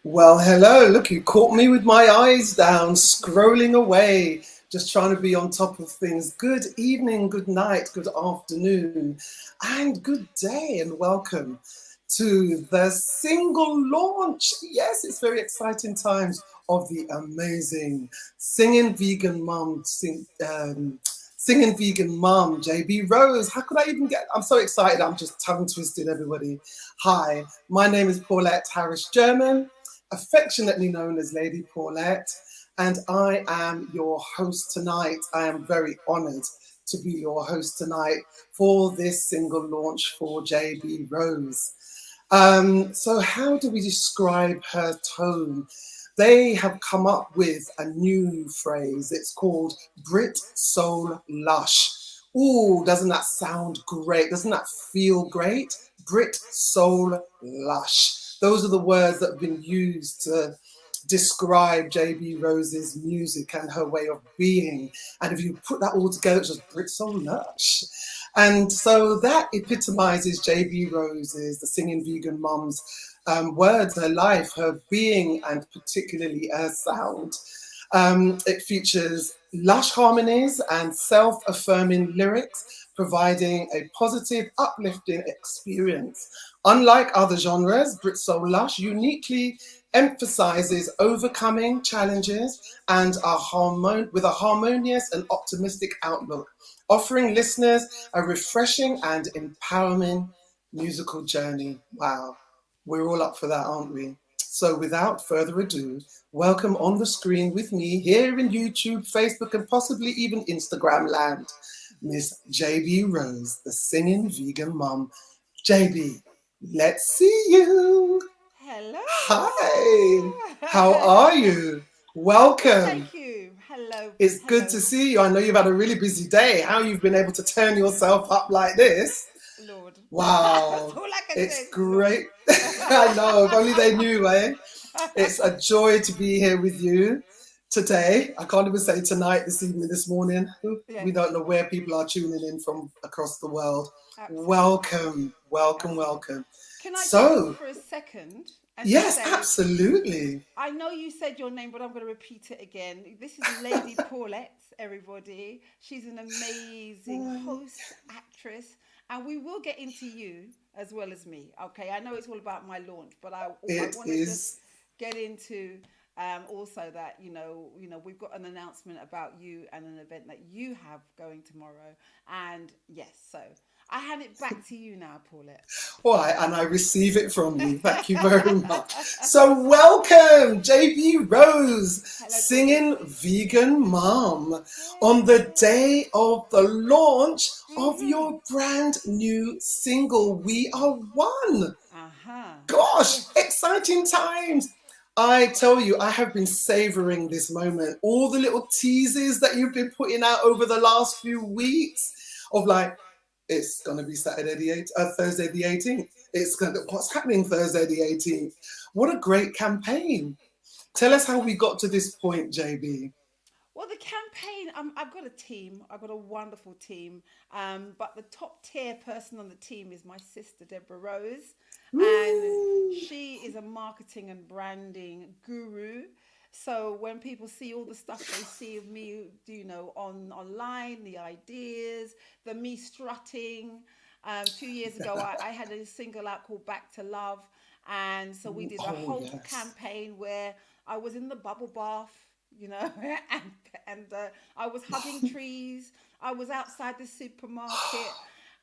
Well, hello. Look, you caught me with my eyes down, scrolling away, just trying to be on top of things. Good evening, good night, good afternoon, and good day, and welcome to the single launch. Yes, it's very exciting times of the amazing singing vegan mum, singing vegan mum, JB Rose. How could I even get? I'm so excited. I'm just tongue twisted, everybody. Hi, my name is Paulette Harris German, affectionately known as Lady Paulette, and I am your host tonight. I am very honored to be your host tonight for this single launch for JB Rose. So, how do we describe her tone? They have come up with a new phrase. It's called Brit Soul Lush. Ooh, doesn't that sound great? Doesn't that feel great? Brit Soul Lush. Those are the words that have been used to describe JB Rose's music and her way of being. And if you put that all together, it's just Brit Soul Lush. And so that epitomizes JB Rose's, the singing vegan mom's words, her life, her being, and particularly her sound. It features lush harmonies and self-affirming lyrics, providing a positive, uplifting experience. Unlike other genres, Brit Soul Lush uniquely emphasizes overcoming challenges and with a harmonious and optimistic outlook, offering listeners a refreshing and empowering musical journey. Wow, we're all up for that, aren't we? So without further ado, welcome on the screen with me here in YouTube, Facebook, and possibly even Instagram land, Miss JB Rose, the singing vegan mum. JB, let's see you. Hello. Hi, how are you? I'm good, Welcome. thank you. Hello, It's good hello, to see you. I know you've had a really busy day. How you've been able to turn yourself up like this. Lord. That's Wow, all I can say it's is Lord. great. I know, if only they knew, eh? It's a joy to be here with you today. I can't even say tonight, this evening, this morning. Yeah, We don't know where people are tuning in from across the world. absolutely, Welcome, welcome, absolutely. welcome. Can I jump in So, for a second and just yes, say, absolutely. I know you said your name, but I'm going to repeat it again. This is Lady Paulette, everybody. She's an amazing host, actress, and we will get into you as well as me. Okay, I know it's all about my launch, but I It want to just is. get into also that we've got an announcement about you and an event that you have going tomorrow, and yes, so I hand it back to you now, Paulette. Why, and I receive it from you. Thank you very much. So, welcome, JB Rose, Hello, gorgeous. singing Vegan Mom, on the Yay. day of the launch of Mm-hmm. your brand new single, We Are One. Uh-huh. Gosh, Yes. exciting times. I tell you, I have been savoring this moment. All the little teases that you've been putting out over the last few weeks of like, it's going to be Thursday the 18th. What's happening Thursday the 18th? What a great campaign. Tell us how we got to this point, JB. Well, the campaign, I've got a team. I've got a wonderful team. But the top tier person on the team is my sister, Deborah Rose. And Woo! she is a marketing and branding guru. So when people see all the stuff they see of me, on online, the ideas, the me strutting. 2 years ago, I had a single out called Back to Love. And so we did a Oh, whole yes. campaign where I was in the bubble bath, and I was hugging trees. I was outside the supermarket,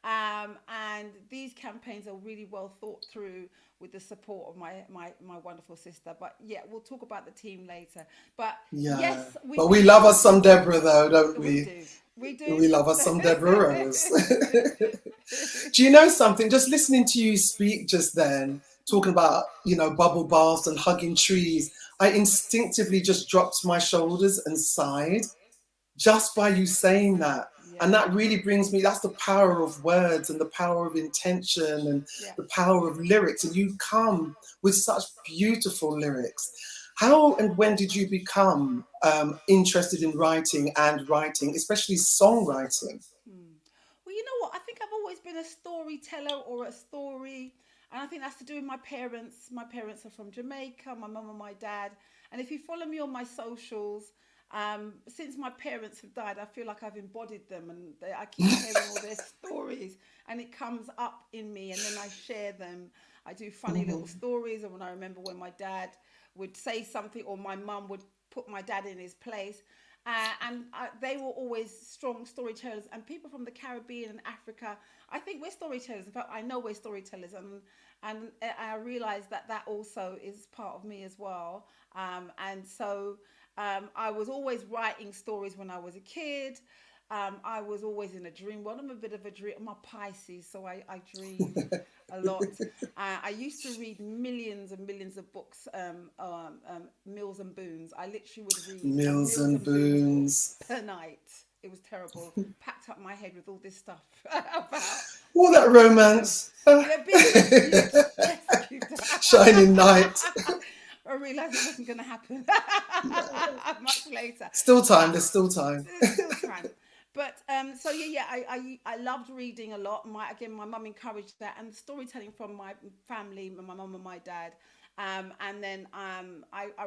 and these campaigns are really well thought through with the support of my wonderful sister. But yeah, we'll talk about the team later. But Yeah. yes, But we we love do. us some Deborah, though, don't We we? do. We do. We love us some Deborah Rose. Do you know something? Just listening to you speak just then, talking about, bubble baths and hugging trees, I instinctively just dropped my shoulders and sighed just by you saying that. And Yeah. that really brings me, that's the power of words and the power of intention and Yeah. the power of lyrics. And you come with such beautiful lyrics. How and when did you become interested in writing, especially songwriting? Hmm. Well, you know what? I think I've always been a storyteller or a story. And I think that's to do with my parents. My parents are from Jamaica, my mum and my dad. And if you follow me on my socials, since my parents have died, I feel like I've embodied them, and I keep hearing all their stories, and it comes up in me, and then I share them. I do funny little Mhm. stories, and when I remember when my dad would say something, or my mum would put my dad in his place. They were always strong storytellers, and people from the Caribbean and Africa. I think we're storytellers. In fact, I know we're storytellers, and I realize that that also is part of me as well. And so I was always writing stories when I was a kid. I was always in a dream world. I'm a bit of a dream. I'm a Pisces, so I dream a lot. I used to read millions and millions of books, Mills and Boons. I literally would read a Mills Mills and and Boons book Boons. per night. It was terrible. Packed up my head with all this stuff about All that being romance. being rescued, rescued. Shining night. I realised it wasn't going to happen much later, Still time, but there's still time. there's still time. But so yeah, I loved reading a lot. My mum encouraged that, and storytelling from my family, my mum and my dad. I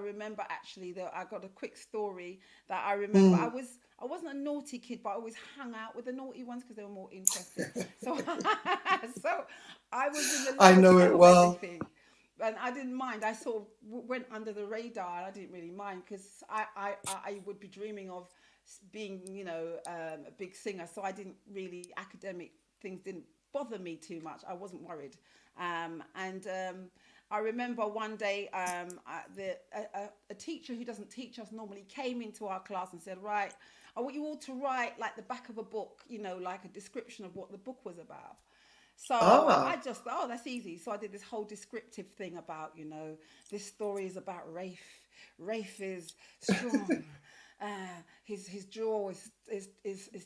remember actually that I got a quick story that I remember. Mm, I wasn't a naughty kid, but I always hung out with the naughty ones because they were more interesting. So so I was in the I lowest know rung it of well. everything. And I didn't mind. I sort of went under the radar, and I didn't really mind because I would be dreaming of being, a big singer. So I didn't really, academic things didn't bother me too much. I wasn't worried. And I remember one day a teacher who doesn't teach us normally came into our class and said, right, I want you all to write like the back of a book, like a description of what the book was about. So I Ah, just, oh, that's easy. So I did this whole descriptive thing about, this story is about Rafe. Rafe is strong. His jaw is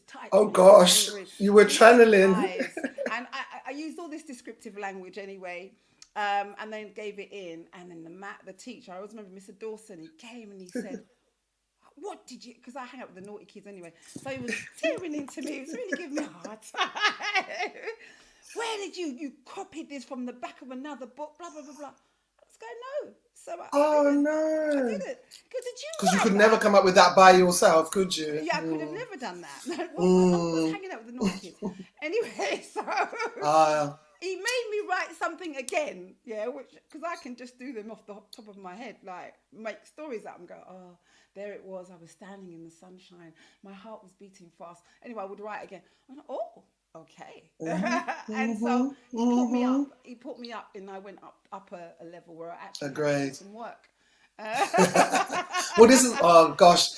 tight oh when he gets gosh, angry. you were These big channeling. eyes. And I used all this descriptive language anyway. And then gave it in. And then the teacher, I always remember Mr. Dawson, he came and he said, what did you, because I hang out with the naughty kids anyway, so he was tearing into me, he was really giving me a hard time. Where did you copied this from the back of another book, blah blah blah blah. I was going, no, so I Oh didn't, I no. didn't. Because did Because you you write could never that? come up with that by yourself, could you? Yeah, I could have Mm, never done that. Well, I was mm, hanging out with the naughty kids anyway. So ah, he made me write something again, yeah, which, because I can just do them off the top of my head, like make stories up and go, oh, there it was, I was standing in the sunshine, my heart was beating fast. Anyway, I would write again. I went, oh, okay. mhm, And so mhm, he mhm. put me up, and I went up a level where I A actually had to do grade. some work. Well, this is, oh gosh,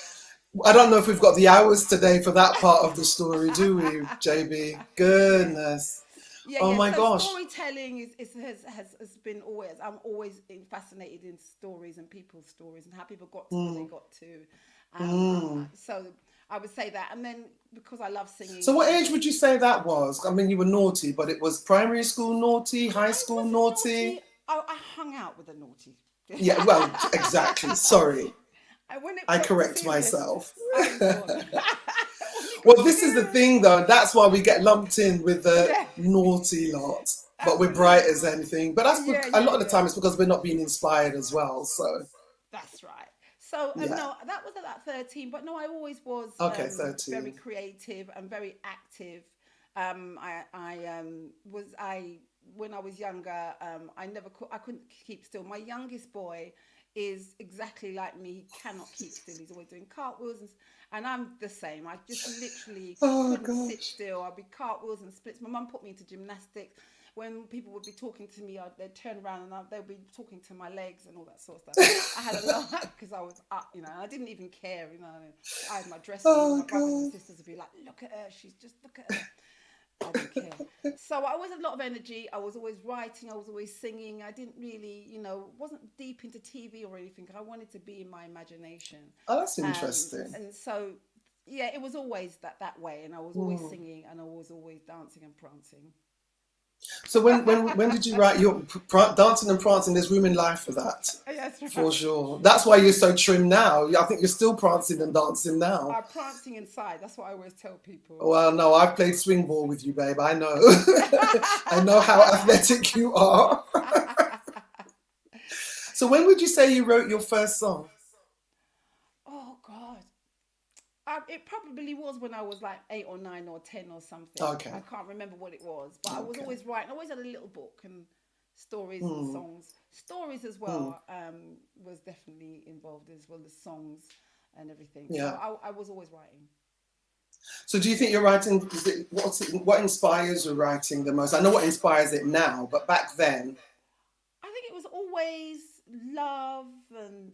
I don't know if we've got the hours today for that part of the story, do we, JB? Yeah. Goodness. Oh Yeah. my So gosh. storytelling has been always. I'm always fascinated in stories and people's stories and how people got to where they Mm, got to. mm. So I would say that, and then because I love So singing, what age would you say that was? I mean, you were naughty, but it was primary school naughty, high I school wasn't naughty? naughty. I hung out with the naughty. Yeah, well, exactly. Sorry. When it I got correct serious, myself. I was gone. When it got Well, this is the serious, thing, though. That's why we get lumped in with the yeah, naughty lot, but we're bright absolutely. as anything. But that's Yeah, a yeah, lot of the yeah. time it's because we're not being inspired as well. So That's right. So yeah. no, that was about 13. But no, I always was Okay, very 13. creative and very active. I was I when I was younger. I couldn't keep still. My youngest boy is exactly like me. He cannot keep still. He's always doing cartwheels, and I'm the same. I just literally Oh couldn't sit gosh. still. I'd be cartwheels and splits. My mum put me into gymnastics. When people would be talking to me, they'd turn around and they'd be talking to my legs and all that sort of stuff. I had a lot because I was up, I didn't even care, I had my dress on, all Oh my brothers and god. sisters would be like, look at her, look at her. I didn't care. So I always had a lot of energy. I was always writing. I was always singing. I didn't really, wasn't deep into TV or anything. I wanted to be in my imagination. Oh, that's interesting. And so, yeah, it was always that way. And I was always Hmm. singing and I was always dancing and prancing. So when did you write your Dancing and Prancing? There's room in life for that, That's for right. sure. That's why you're so trim now. I think you're still prancing and dancing now. I'm prancing inside. That's what I always tell people. Well, no, I've played swing ball with you, babe. I know. I know how athletic you are. So when would you say you wrote your first song? Oh God. It probably was when I was like 8 or 9 or 10 or something. I Okay, can't remember what it was, but I was okay. always writing. I always had a little book and stories and Mm, songs. Stories as mm, well was definitely involved as well as songs and everything. So yeah. I was always writing. So do you think your writing, what inspires your writing the most? I know what inspires it now, but back then, I think it was always love and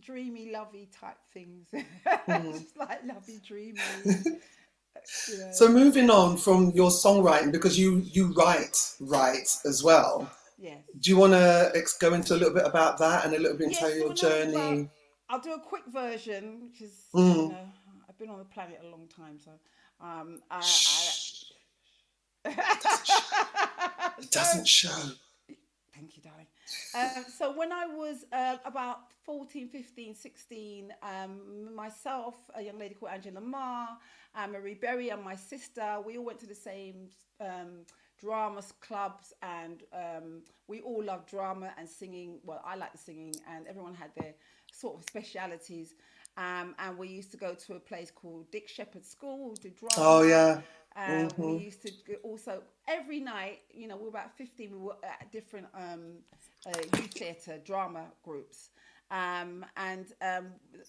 dreamy, lovey type things. mm. Just like lovey, dreamy. You know. So moving on from your songwriting, because you write as well. Yes. Do you want to go into a little bit about that and a little bit into Yes. Do you your want to know about? journey? I'll do a quick version because Mm. I've been on the planet a long time, so Shh. It doesn't show. I It so doesn't show. thank you, darling. So when I was about 14, 15, 16, myself, a young lady called Angela Ma, Marie Berry, and my sister, we all went to the same drama clubs, and we all loved drama and singing. Well, I like the singing, and everyone had their sort of specialities. And we used to go to a place called Dick Shepherd's School, do Oh drama. yeah. We Hmm. used to also every night, we were about 15, we were at different youth theatre drama groups. And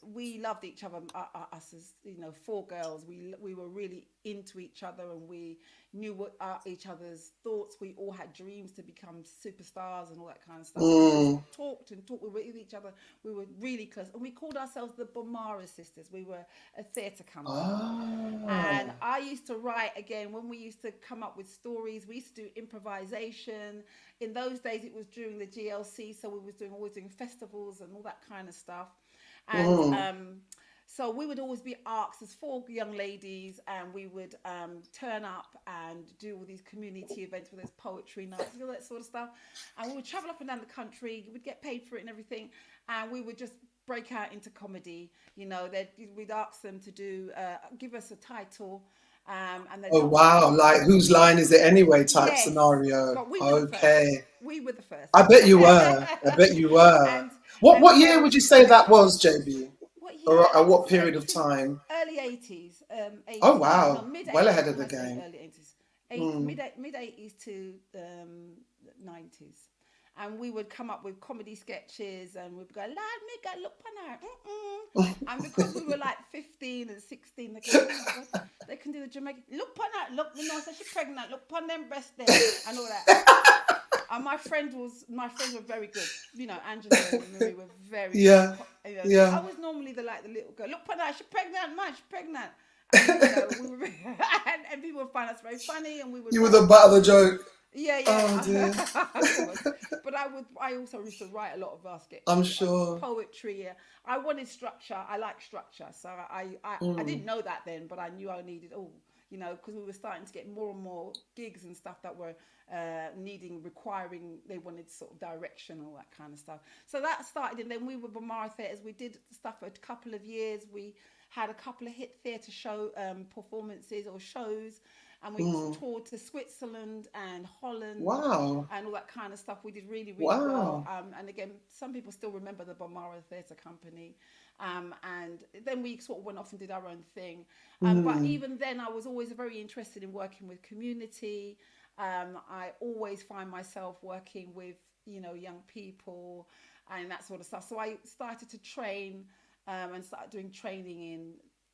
we loved each other, us as, four girls. We were really into each other, and we knew what each other's thoughts. We all had dreams to become superstars and all that kind of stuff. And we just Mm. talked and talked. We were with each other. We were really close. And we called ourselves the Bomara Sisters. We were a theatre company. And Ah. I used to write again when we used to come up with stories. We used to do improvisation. In those days, it was during the GLC, so we was always doing festivals and all that kind of stuff. And Mm. so we would always be asked as four young ladies, and we would turn up and do all these community events, where there's poetry nights, all that sort of stuff. And we would travel up and down the country. We'd get paid for it and everything, and we would just break out into comedy. We'd ask them to give us a title, and they'd Oh ask us. wow! Like whose line is it anyway? Type Yes, scenario. but we were the first. Okay. We were the first. I bet you were. I bet you were. and What and year would you say that was, JB? what year? Or at I'd what say period of time? early 80s, Oh 80s, no, wow, mid well 80s ahead of when the I say game. early 80s, Mm. mid 80s to 90s. And we would come up with comedy sketches, and we'd go, lad, me go look on her. Mm-mm. And because we were like 15 and 16, they go, oh my God, they can do the Jamaican. Look on her, look, so she's pregnant, look on them breasts there, and all that. And my friends were very good. Angela and Marie were very good. Yeah, I yeah. was normally the little girl. Look, Pana, she's pregnant, man, she's pregnant. And we were, and people would find us very funny, and we would You were write the butt of the jokes. joke. Yeah, Oh yeah, dear. I was. But I also used to write a lot of our I'm sketches, sure. poetry. I wanted structure. I like structure, so I Mm. didn't know that then, but I knew I needed because we were starting to get more and more gigs and stuff that were requiring. They wanted sort of direction, all that kind of stuff. So that started, and then we were Bamara Theatres. We did stuff for a couple of years. We had a couple of hit theatre show performances or shows, and we Mm. toured to Switzerland and Holland Wow. and all that kind of stuff. We did really, really well. Wow. And again, some people still remember the Bomara Theatre Company. And then we sort of went off and did our own thing. But Mm. even then, I was always very interested in working with community. I always find myself working with, young people and that sort of stuff. So I started to train and started doing training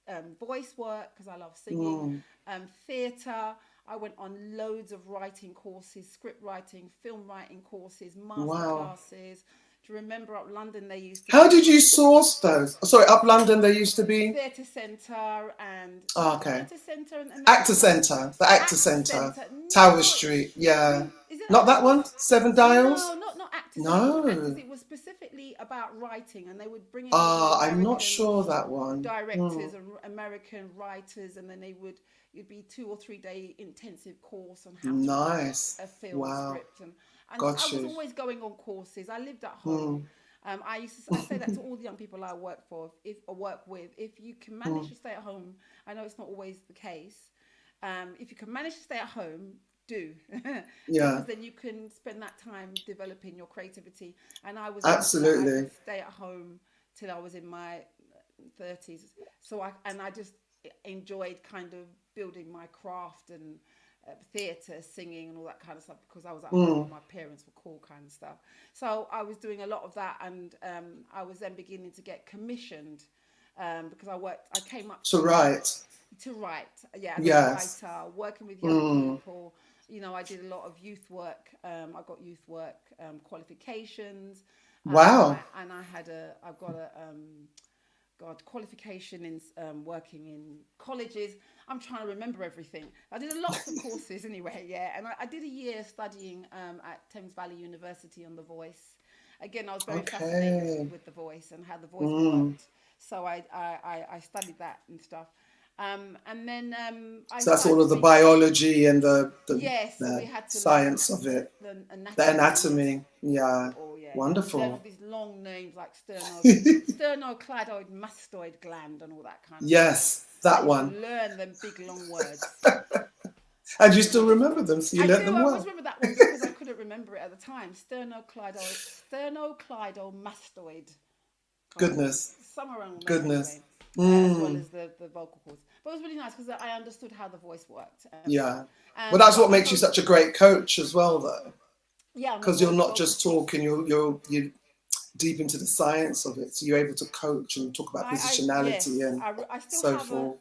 in voice work because I love singing, Mm. theatre. I went on loads of writing courses, script writing, film writing courses, master Wow. classes. Do you remember up London they used to How be did you source those? Sorry, up London there used to be. theatre centre and was Oh, it okay. theatre centre and Actor another one? Centre. The Actor Actor Centre. centre. Tower No, Street. Yeah. is it Not Actor that Centre? one? Seven No, Dials? not Actor And because No. it was specifically about writing, and they would bring in all the I'm not American sure that one. directors and American writers, and then you'd be 2 or 3 day intensive course on how to write Nice. a film Wow. script, and so I Got was you. always going on courses. I lived at home. I say that to all the young people I work for, if I work with, if you can manage to stay at home, I know it's not always the case. If you can manage to stay at home, do Yeah, because then you can spend that time developing your creativity. And I was lucky that I absolutely. could stay at home till I was in my 30s. I just enjoyed kind of building my craft and theatre, singing, and all that kind of stuff because I was at home and my parents were cool, kind of stuff. So I was doing a lot of that, and I was then beginning to get commissioned because I came up To write. to write, yeah, as a Yes. writer, working with young people. I did a lot of youth work. I got youth work qualifications, Wow. I've got a qualification in working in colleges. I'm trying to remember everything. I did lots of courses anyway, yeah, and I did a year studying at Thames Valley University on the voice. Again, I was very fascinated Okay. with the voice and how the voice worked, so I studied that and stuff. And then I So that's all started of the making, biology and yes, so we the had to learn science of it, the the anatomy and anatomy. Yeah. oh yeah, and you learn all Wonderful. these long names like sternocleidoid mastoid gland and all that kind of stuff, Yes, and that you got to one. learn them big long words. And you still remember them, so you I learnt do. them I always well. remember that one because I couldn't remember it at the time. Sternocleidomastoid gland, Goodness. somewhere around there Goodness. anyway, as well Mm. as the vocal cords. But it was really nice because I understood how the voice worked and stuff. Yeah. Well, that's So what makes you such a great coach as well, though, yeah, I'm a because you're not vocal just coach. talking; you're deep into the science of it, so you're able to coach and talk about positionality Yes, and I still so have a forth.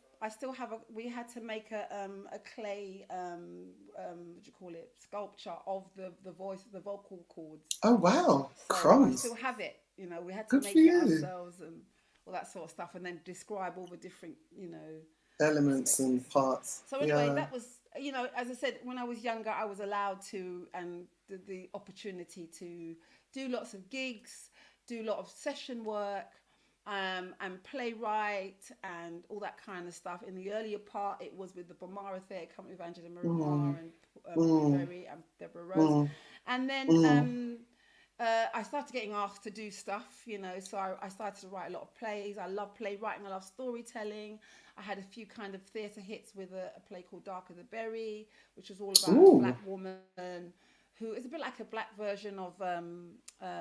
we had to make a clay what do you call it, sculpture of the voice, the vocal cords. Oh wow, So I still crumbs! have it. We had to Good for make it you. ourselves and all that sort of stuff, and then describe all the different Elements aspects. and parts. So anyway, Yeah. that was, as I said, when I was younger, I was allowed to and the opportunity to do lots of gigs, do a lot of session work, and playwright and all that kind of stuff. In the earlier part, it was with the Bomara Theatre Company with Angela Mm, Marimar and Frankie mm, Beverley and Deborah Rose. mm, And then mm. I started getting asked to do stuff, so I started to write a lot of plays. I love playwriting, I love storytelling. I had a few kind of theatre hits with a play called Darker the Berry, which was all about a Ooh, black woman who is a bit like a black version of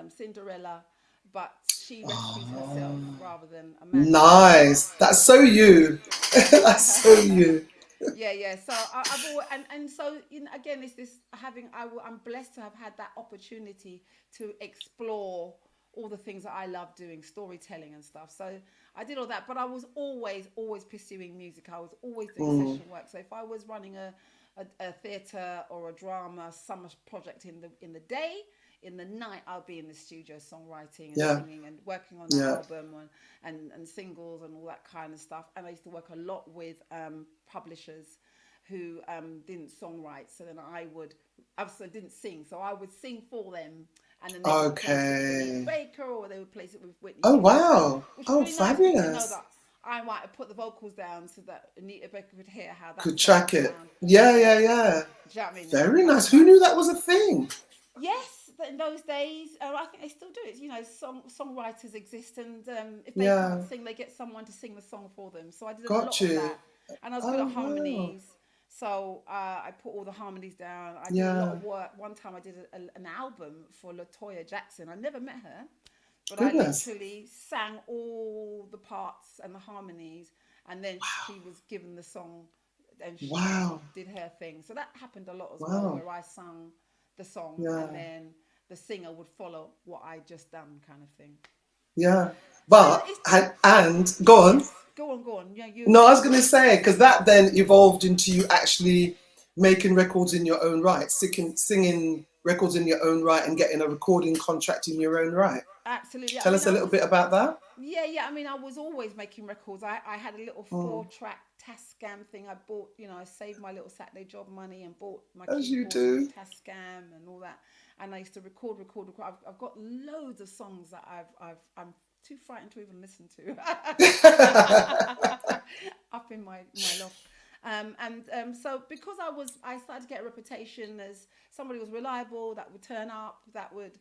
Cinderella, but she rescues herself rather than a man rescues her. nice. That's so you. That's so you. Yeah, yeah. So I've always, and so again, it's this having I'm blessed to have had that opportunity to explore all the things that I love doing, storytelling and stuff. So I did all that, but I was always pursuing music. I was always doing Mm, session work. So if I was running a theatre or a drama summer project in the day, in the night I'll be in the studio songwriting and yeah, singing and working on the yeah. album and singles and all that kind of stuff. And I used to work a lot with publishers who didn't songwrite. So then I also didn't sing. So I would sing for them, and then they would place it with Anita Okay. Baker or they would place it with Whitney Oh Houston, wow. which was Oh, really nice because you know fabulous. that I might have put the vocals down so that Anita Baker could hear how that Could song would track it. sound. Yeah, Yeah. yeah, yeah. Do you know what I mean? And Very kind nice. of Who like, knew that was a thing? yes, in those days, I think they still do it. Songwriters exist, and if they can't Yeah. sing, they get someone to sing the song for them. So I did a lot Got of you. that, and I was good at Oh wow. harmonies. So I put all the harmonies down. I did a lot Yeah. of work. One time I did an album for Latoya Jackson. I never met her, but I Goodness. literally sang all the parts and the harmonies, and then she was given the song, and she Wow. did her thing. So that happened a lot as well, Wow. where I sung the song, and Yeah. then the singer would follow what I just done, kind of thing. Yeah. So But it's and go on. yes, go on. Yeah, No, I was you going to were. say because that then evolved into you actually making records in your own right, singing records in your own right, and getting a recording contract in your own right. Absolutely. I Tell mean, us a I little was, bit about that. yeah. I mean, I was always making records. I had a little Mm. four-track Tascam thing. I bought, I saved my little Saturday job money and bought my As you keyboard from do. Tascam and all that. and I used to record. I've got loads of songs that I'm too frightened to even listen to up in my loft. So because I started to get a reputation as somebody who was reliable, that would turn up, that would,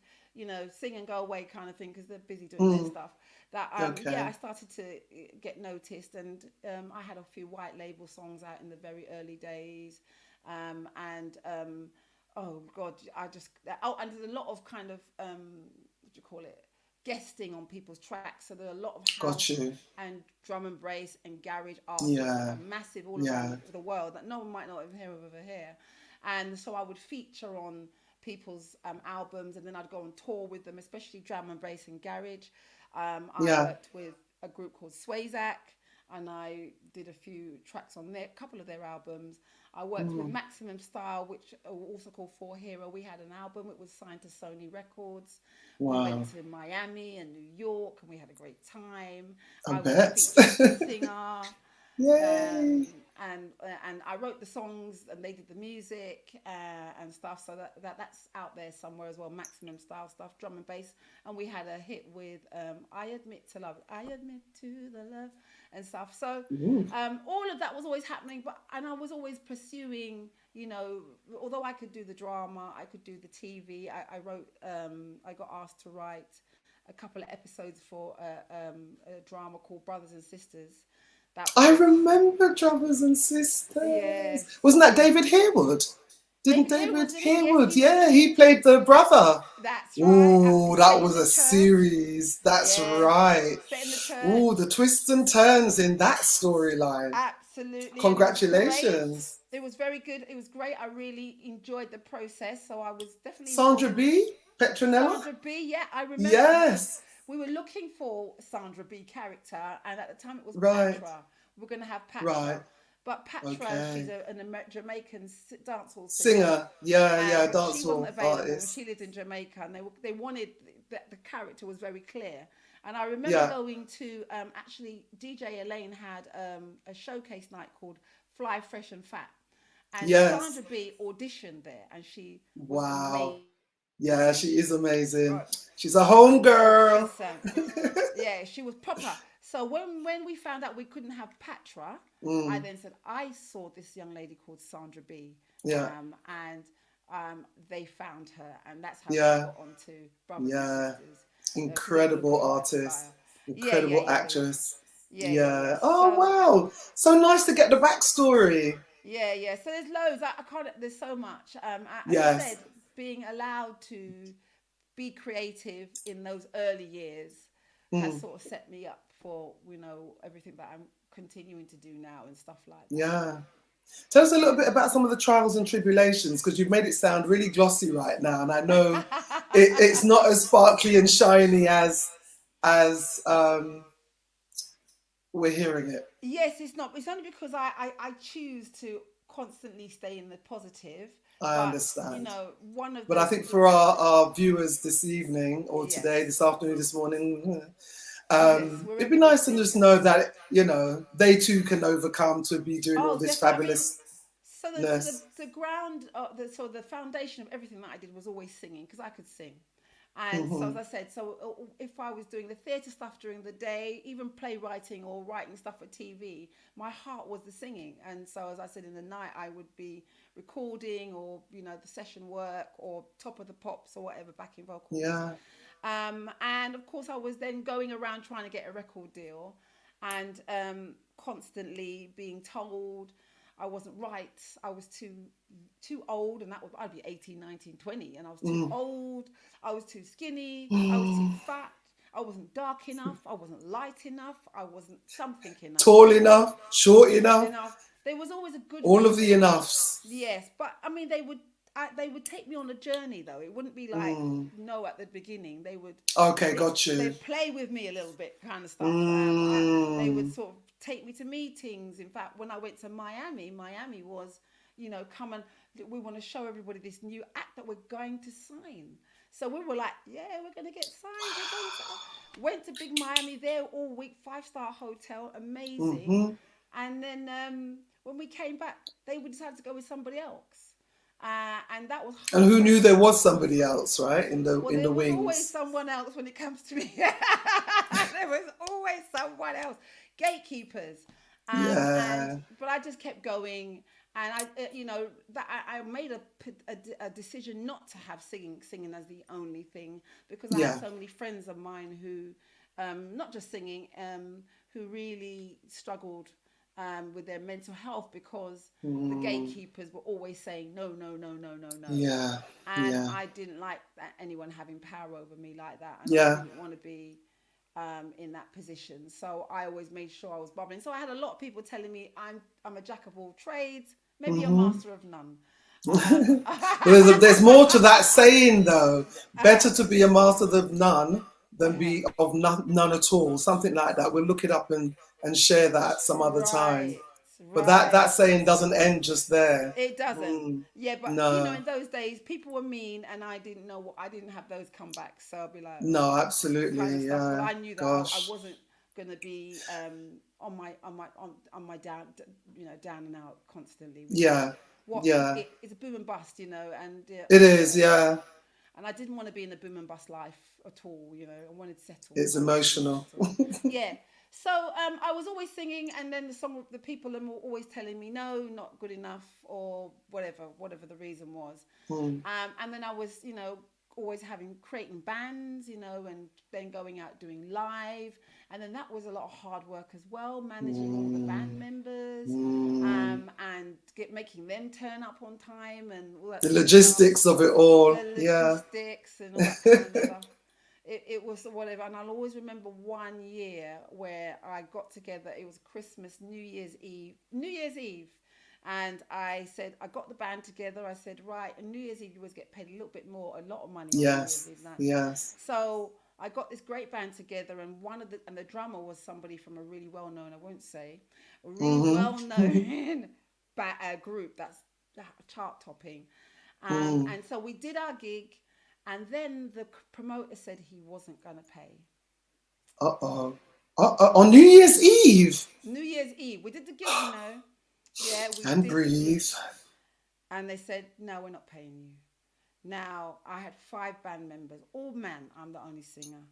sing and go away kind of thing, because they're busy doing their Mm, stuff. That yeah, okay. I started to get noticed, and I had a few white label songs out in the very early days, and oh God, and there's a lot of kind of what do you call it, guesting on people's tracks. So there are a lot of Got house you. and drum and bass and garage artists that Yeah. are massive all around Yeah. the world that no one might not even hear of over here. And so I would feature on people's albums, and then I'd go on tour with them, especially drum and bass and garage. I Yeah. worked with a group called Swayzak, and I did a few tracks on their couple of their albums. I worked with Mm. Maximum Style, which are also called For Hero. We had an album. It was signed to Sony Records. We went Wow. to Miami and New York, and we had a great time. I I was a bet. featured singer, Yay. and I wrote the songs and they did the music and stuff. So that's out there somewhere as well. Maximum Style stuff, drum and bass, and we had a hit with I admit to the love and stuff. So Ooh. all of that was always happening, and I was always pursuing. Although I could do the drama, I could do the TV. I wrote. I got asked to write a couple of episodes for a drama called Brothers and Sisters. That I was remember Brothers and yes, Sisters. Wasn't that yes. David Harewood? Didn't David Hay David was in it. Yes, Harewood? Yeah, he played the brother. that's right. Ooh, Absolutely that set in was the a church. series. That's Yeah, right. set in the church. Ooh, the twists and turns in that storyline. Absolutely, and it was great. Congratulations. It was very good. It was great. I really enjoyed the process. So I was definitely Sandra involved in B. Petronella? Sandra B. Yeah, I remember because Yes. we were looking for Sandra B. character, and at the time it was Right. Patra. We're going to have Right. Patra, but Patra, she's Okay. an Jamaican dancehall singer, Singer. Yeah, yeah, and she wasn't dancehall available, and artist. she lived in Jamaica, and they wanted that the character was very clear. And I remember Yeah. going to actually DJ Elaine had a showcase night called Fly Fresh and Fat, and Yes. Sandra B auditioned there, and she was Wow. Yeah, amazing. she is amazing. Right. She's a home She girl. sang. Yeah, she was proper. So when we found out we couldn't have Patra, I Mm, then said I saw this young lady called Sandra B, yeah. and they found her, and that's how she Yeah. got onto Brothers and Yeah. Sisters, Feeling Good Incredible Good artist. Lifestyle. Yeah, yeah, Incredible yeah. There was, actress. yeah. Yeah. Oh So wow. So nice to get the backstory. yeah. So there's loads. I can't. There's so much. As I Yes. said, being allowed to be creative in those early years has Mm, sort of set me up for everything that I'm continuing to do now and stuff like that. yeah. Tell us a little Yeah. bit about some of the trials and tribulations, because you've made it sound really glossy right now, and I know it's not as sparkly and shiny as we're hearing it. Yes, it's not. It's only because I choose to constantly stay in the positive. I But understand. one of But I think for our viewers this evening or today, yes, this afternoon, this morning, yes, it'd be wherever you're nice to just sitting. know that, they too can overcome to be doing all Oh, this definitely. I mean, fabulousness. so the ground, the foundation of everything that I did was always singing because I could sing. And so, as Hmm. I said, if I was doing the theatre stuff during the day, even playwriting or writing stuff for TV, my heart was the singing. And so, as I said, in the night, I would be recording or, the session work or top of the pops or whatever, backing vocals. Yeah. And of course, I was then going around trying to get a record deal and constantly being told I wasn't right. I was too old, and I'd be 18, 19, 20, and I was too Mm. old. I was too skinny. I was too fat. I wasn't dark enough. I wasn't light enough. I wasn't something enough. Tall enough, short Short enough, enough. There was always a good all of the reason. enoughs. Yes, but I mean, they would take me on a journey though. It wouldn't be like Mm. no at the beginning. They would Okay, they got you. they'd play with me a little bit, kind of stuff. They would Mm. sort of take me to meetings. In fact, when I went to Miami was, come and we want to show everybody this new act that we're going to sign. So we were like, yeah, we're going to get signed. We're going to. Went to Big Miami there all week, 5-star hotel, amazing. Hmm. And then when we came back, they decided to go with somebody else. And that was And hard who work. knew there was somebody else, right? Well, In the there was always wings. someone else when it comes to me. There was always someone else. Gatekeepers. Yeah. But I just kept going, and I made a decision not to have singing as the only thing, because I had Yeah. so many friends of mine who, not just singing, who really struggled with their mental health, because the Mm, gatekeepers were always saying no, no, no, no, no, no, yeah. and Yeah. I didn't like anyone having power over me like that, and I Yeah. didn't want to be in that position. So I always made sure I was bubbling. So I had a lot of people telling me I'm a jack of all trades, maybe a Hmm. master of none. Well, there's more to that saying, though. uh, Better to be a master of none than uh-huh. be of none at all. Something like that. We'll look it up and share that some other time. Right, But that right. saying doesn't end just there. It doesn't. Mm, Yeah, but no, in those days, people were mean, and I didn't know what I didn't have those comebacks. So I'll be like, no, kind of absolutely. stuff. But Yeah. I knew that I Gosh. wasn't gonna be on my down, down and out constantly, which is Yeah. Yeah. it's a boom and bust, and It is. Yeah. and I didn't want to be in the boom and bust life at all. I wanted settled. It's I wanted to be emotional. settled. Yeah. So I was always singing, and then the people were always telling me no, not good enough, or whatever the reason was. Mm, And then I was, always creating bands, and then going out doing live, and then that was a lot of hard work as well, managing all the band mm, members, mm. and making them turn up on time and all that The sort of stuff, logistics of it all. the Yeah. logistics and all that kind of stuff. It was whatever, and I'll always remember one year where I got together. It was Christmas, New Year's Eve, and I said I got the band together. I said, right, and New Year's Eve you always get paid a little bit more, a lot of money on New Year's Yes. Eve night. Yes. So I got this great band together, and the drummer was somebody from a really well known, I won't say, a really well Mm-hmm. known group that's chart topping. Mm. And so we did our gig, and then the promoter said he wasn't going to pay. Uh-oh. On New Year's Eve. New Year's Eve, we did the gig. Yeah, we And did the gig. breathe. And they said, no, we're not paying you. Now, I had 5 band members, all men, I'm the only singer.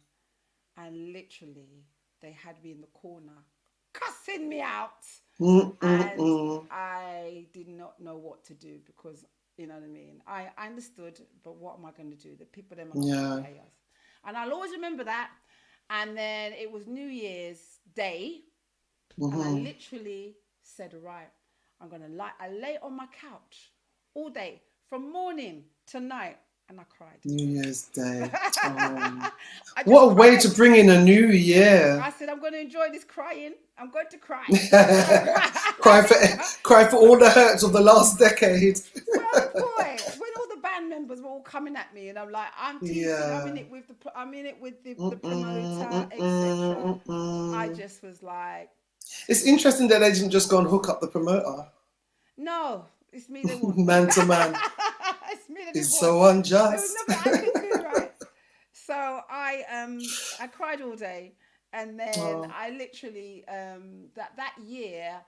And literally, they had me in the corner, cussing me out. And Mm-mm-mm. I did not know what to do, because, you know what I mean? I understood, but what am I going to do? The people, them are not going to Yeah. pay us. And I'll always remember that. And then it was New Year's Day, and I Mm-hmm. literally said, right, I'm going to lie. I lay on my couch all day, from morning to night, and I cried. New Year's Day. Oh. I What just a way cried. to bring in a new year. I said, I'm going to enjoy this crying. I'm going to cry. cry for cry for all the hurts of the last decade. Well, boy, when all the band members were all coming at me, and I'm like, I'm teaching, Yeah. I'm in it with the Mm-mm, promoter, etc. mm-mm, I mm-mm. just was like, It's interesting that they didn't just go and hook up the promoter. no, it's me they want. Man to man. It's me that they It's want. so There was unjust. nothing I could do, right? So I cried all day, and then Oh. I literally that year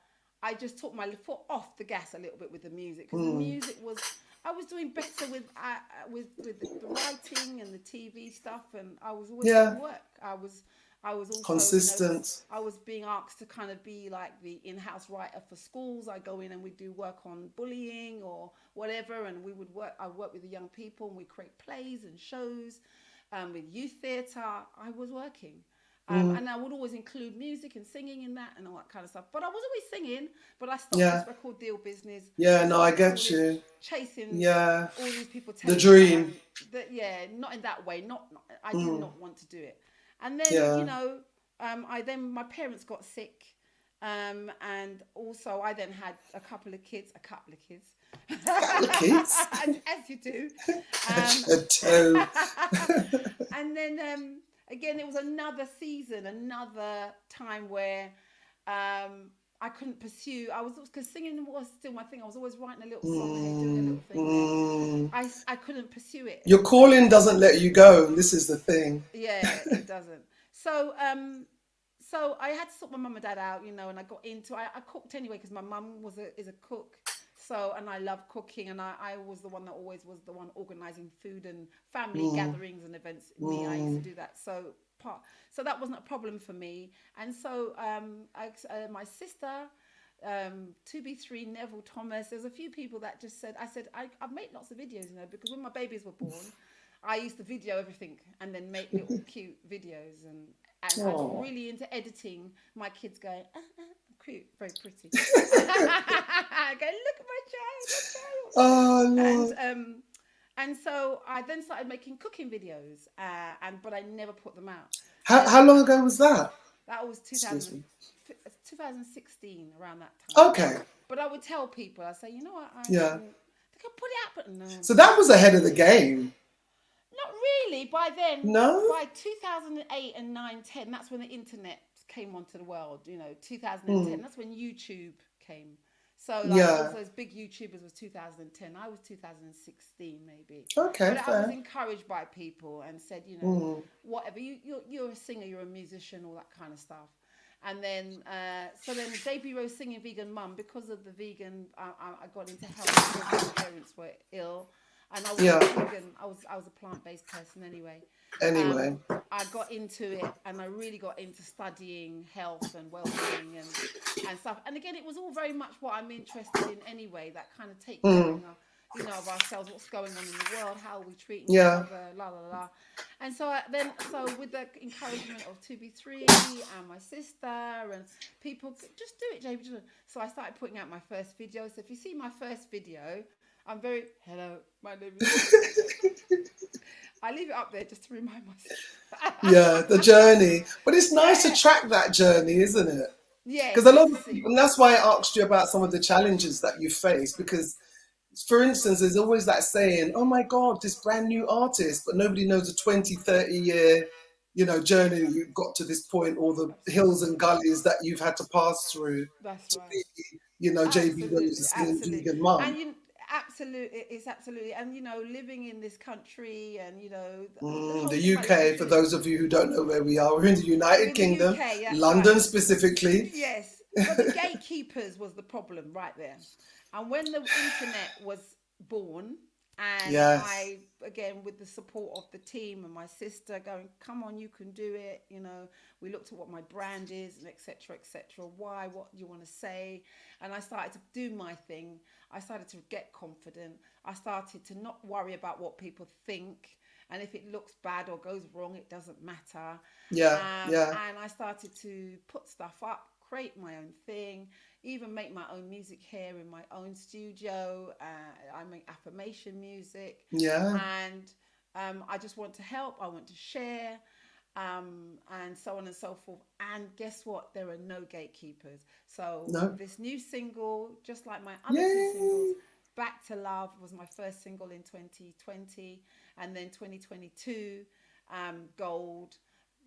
I just took my foot off the gas a little bit with the music, because the Mm. music was, I was doing better with the writing and the TV stuff, and I was always Yeah. getting work. I was also, Consistent. I was being asked to kind of be like the in-house writer for schools. I go in and we do work on bullying or whatever, and I work with the young people, and we create plays and shows, with youth theatre. I was working. Mm. And I would always include music and singing in that and all that kind of stuff. But I was always singing, but I stopped Yeah. this record deal business. Yeah, I no, I stopped all get this you. chasing Yeah. all these people The telling me dream. that, yeah, not in that way. Not I did Mm. not want to do it. And then, Yeah. my parents got sick. And also I then had a couple of kids. Couple of kids. As you do. A toe. And then again, it was another season, another time where I couldn't pursue. I was, because singing was still my thing. I was always writing a little song here, doing a Mm. little thing there. Mm. I couldn't pursue it. Your calling doesn't let you go. This is the thing. Yeah, it doesn't. So I had to sort my mum and dad out, and I got into. I cooked anyway, because my mum is a cook. So, and I love cooking, and I was the one that always was the one organizing food and family Mm, gatherings and events. Me, I used to mm. do that. So that wasn't a problem for me. And so, my sister, 2B3 Neville Thomas. There's a few people that just said, I've made lots of videos, because when my babies were born, I used to video everything and then make little cute videos, and I got Oh. really into editing. My kids going, cute, very pretty. I go, look at Oh, my child, Lord. and so I then started making cooking videos, but I never put them out. How long ago was that? That was Excuse me. 2016, around that time. Okay. But I would tell people, I say, what, Yeah. they can put it out, but no. So that was ahead of the game. Not really. By then, No? by 2008 and 9, 10, that's when the internet came onto the world. 2010, Mm. that's when YouTube came. So like Yeah. also those big YouTubers was 2010. I was 2016 maybe. Okay, But I was fair. encouraged by people and said, Mm. whatever, you're a singer, you're a musician, all that kind of stuff. And then, so then JB Rose singing Vegan Mum, because of the vegan, I got into health because my parents were ill, and I wasn't Yeah. vegan. I was a plant-based person anyway. Um, Anyway. I got into it, and I really got into studying health and well-being and stuff. And again, it was all very much what I'm interested in anyway. That kind of take Mm. caring of ourselves, what's going on in the world, how are we treating each Yeah. other, la la la. And so with the encouragement of 2B3 and my sister and people, just do it, JB. So I started putting out my first video. So if you see my first video, I'm very, hello, my name is. I leave it up there just to remind myself. Yeah, the journey. But it's nice to Yeah. track that journey, isn't it? Yes, Because a lot just to of see. people, and that's why I asked you about some of the challenges that you face. Because, for instance, there's always that saying, oh my God, this brand new artist, but nobody knows the 20, 30 year, journey that you've got to this point, or the hills and Absolutely. gullies that you've had to pass through That's to right. be, JB Rose, Absolutely, the singing absolutely, vegan mum. and absolutely, it's absolutely, and living in this country, and the whole The thing about living UK, for fully those of you who don't know where we are, we're in the United with the Kingdom, UK. That's right. London specifically. Yes, but the gatekeepers was the problem right there. And when the internet was born, and Yes. I, again, with the support of the team and my sister going, come on, you can do it. We looked at what my brand is and etc. etc. Why? What do you want to say? And I started to do my thing. I started to get confident. I started to not worry about what people think. And if it looks bad or goes wrong, it doesn't matter. Yeah, yeah, And I started to put stuff up, create my own thing, even make my own music here in my own studio. I make affirmation music, yeah. and I just want to help. I want to share, and so on and so forth. And guess what? There are no gatekeepers. So No. this new single, just like my other two singles, Yay. Back to Love was my first single in 2020, and then 2022, Gold.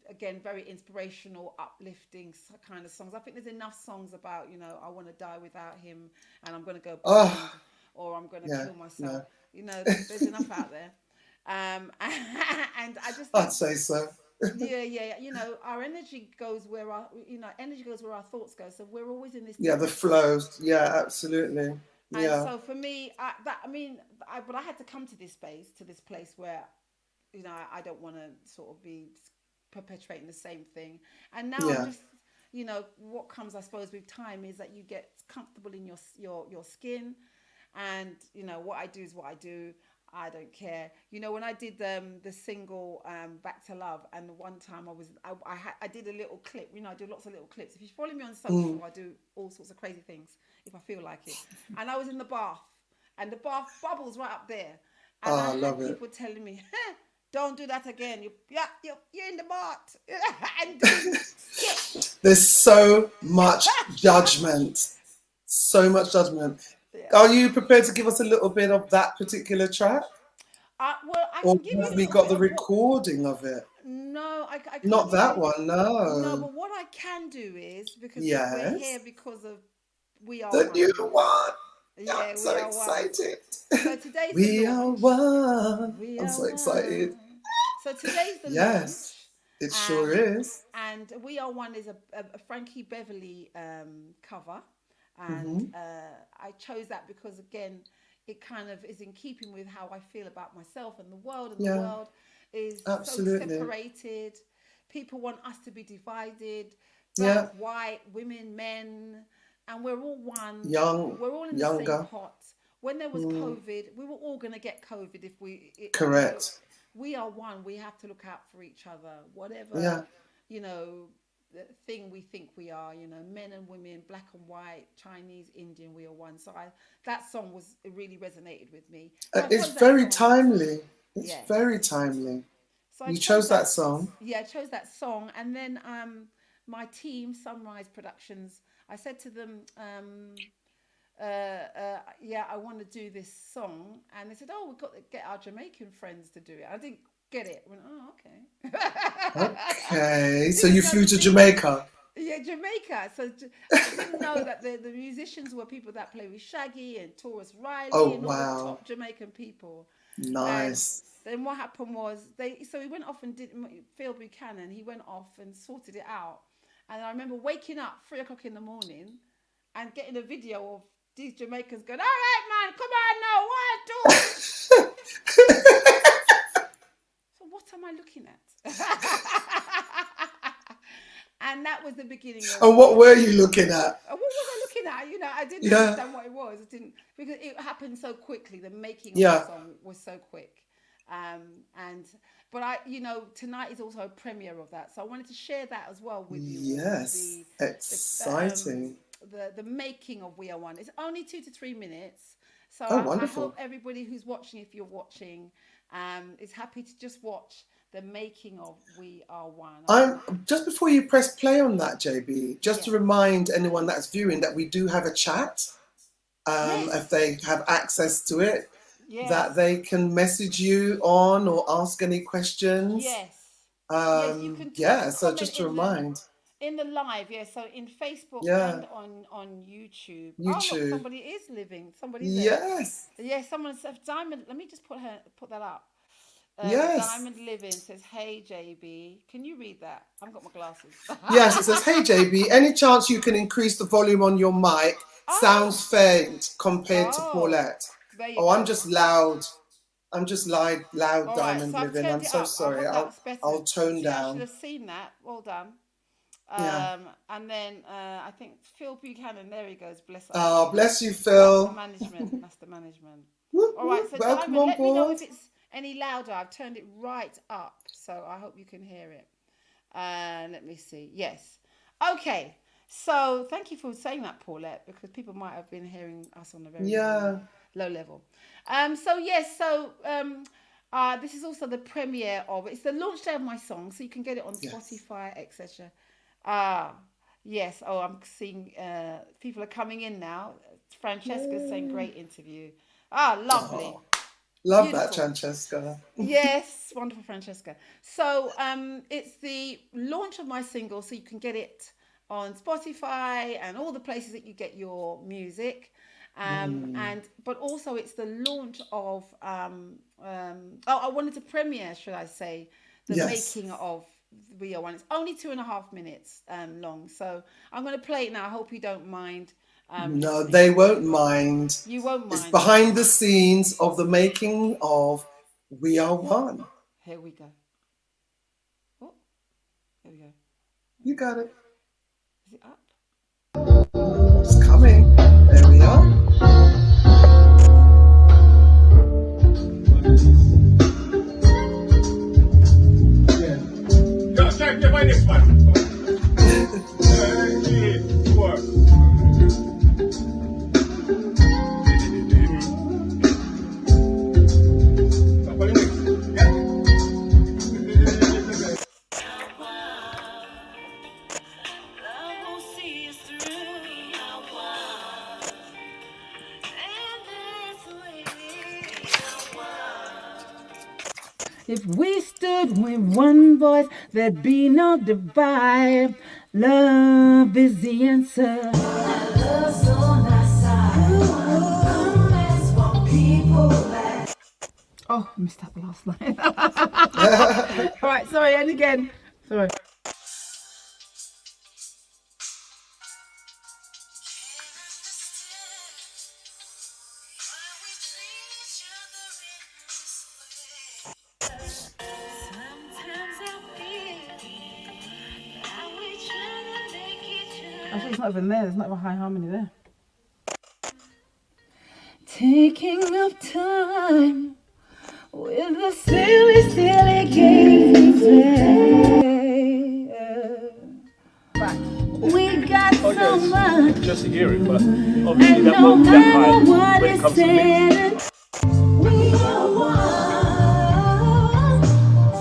Again, very inspirational, uplifting kind of songs. I think there's enough songs about, I want to die without him, and I'm going to go blind, Oh, or I'm going to yeah, kill myself. yeah. There's enough out there. And I just I'd think, say so. yeah, yeah, our energy goes where our thoughts go. So we're always in this Yeah, the direction. flows. Yeah, absolutely. And Yeah. so for me, but I had to come to this place where, I don't want to sort of be perpetuating the same thing. And now I'm Yeah. just, what comes, I suppose, with time is that you get comfortable in your skin, and what I do is what I do. I don't care. When I did the single Back to Love, and the one time I did a little clip. I do lots of little clips. If you follow me on Mm. social, I do all sorts of crazy things if I feel like it. And I was in the bath, and the bath bubbles right up there, and I Oh, I had love it. people telling me, don't do that again. You're in the bath and doing skit. There's so much judgment. So much judgment. Yeah. Are you prepared to give us a little bit of that particular track? Well, I Or can give you have a we little got bit the of what. recording of it? No, I can't Not give that you. one, No, no. but what I can do is, because we're here Yes. because of We Are The new One. one. I'm Yeah, so we are one. excited. So today's the We are launch. one. We I'm are so excited. one. So today's the Yes, launch. it sure Um, is. and We Are One is a Frankie Beverley cover. And I chose that because, again, it kind of is in keeping with how I feel about myself and the world. And the Yeah, world is so absolutely. separated. People want us to be divided, black, Yeah, white, women, men, and we're all one. young, We're all in the same younger. pot. When there was COVID, we were all going to get COVID if Correct. we are one. We have to look out for each other. Whatever, Yeah. you know, the thing we think we are, men and women, black and white, Chinese, Indian, we are one. So that song it really resonated with me. So I chose It's that very song. timely. It's Yes. very timely. So I You chose chose that that. song. Yeah, I chose that song, and then my team, Sunrise Productions, I said to them, yeah, I want to do this song, and they said, oh, we've got to get our Jamaican friends to do it. I didn't get it. I went, oh, okay. Okay, so Didn't you know flew the to meaning. Jamaica. Yeah, Jamaica. So I didn't know that the musicians were people that play with Shaggy and Taurus Oh, Riley and all the wow. top Jamaican people. And Nice. then what happened was so he went off and did Phil Buchanan. He went off and sorted it out. And I remember waking up 3 o'clock in the morning and getting a video of these Jamaicans going, "All right, man, come on now, 1, 2." So what am I looking at? And that was the beginning of And what were you looking at? what was I looking at? I didn't Yeah, understand what it was. I didn't, because it happened so quickly. The making of the yeah, song was so quick, and but tonight is also a premiere of that, so I wanted to share that as well with you all. yes. The Exciting. the making of We Are One. It's only 2 to 3 minutes, so Oh, I hope wonderful. everybody who's watching, if you're watching, is happy to just watch the making of We Are One. I think, I'm just before you press play on that, JB, just to yes, remind anyone that's viewing that we do have a chat. If yes, they have access to it, that yes. they can message you on or ask any questions. Yes. Yes, you Yeah, can so comment just to remind, in the live, yeah. So in Facebook yeah, and on YouTube. Oh look, YouTube. somebody is living. Somebody's there. Yes, Yeah, someone said Diamond. Let me just put that up. yes, Diamond Living says, "Hey JB, can you read that? I've got my glasses." yes. It says, "Hey JB, any chance you can increase the volume on your mic? Oh, Sounds faint compared to oh, Paulette." there you Oh, I'm go. just loud. I'm just loud, All right, Diamond so I've living. I'm turned it so up. I sorry. hope that's better. I'll tone See, I should down. have seen that. Well done. Yeah. And then I think Phil Buchanan, there he goes, bless us. Oh, bless you, That's the Phil. management. That's the management. Whoop, All right, whoop. so Welcome Diamond, on let me know board. if it's any louder. I've turned it right up, so I hope you can hear it. Let me see. Yes. Okay. So thank you for saying that, Paulette, because people might have been hearing us on a very Yeah. low level. So yes, so this is also the premiere of it's the launch day of my song, so you can get it on Yes. Spotify, etc. Ah, yes. Oh, I'm seeing people are coming in now. Francesca's saying Yay. great interview. Ah, lovely, Oh, love that, beautiful. Francesca. Yes, wonderful, Francesca. So it's the launch of my single, so you can get it on Spotify and all the places that you get your music. But also it's the launch of I wanted to premiere, should I say, the Yes. making of We Are One. It's only 2.5 minutes long, so I'm going to play it now. I hope you don't mind No, listening they to it. won't mind. You won't It's mind, yeah. behind the scenes of the making of We Are One. Here we go. Oh, here we go. You got it. Is it up? It's coming. There we are. Yo, check the next one. 3, 4. If we stood with one voice, there'd be no divide. Love is the answer. Oh, I missed out the last line. All right, sorry, and again. Sorry. Actually, it's not even there. There's not even a high harmony there. Taking up time with the silly, silly games we play. Right. We got Oh, so yes. much, Just to hear it, but obviously and that no won't get high matter what when it is comes to mixing. said, we are one.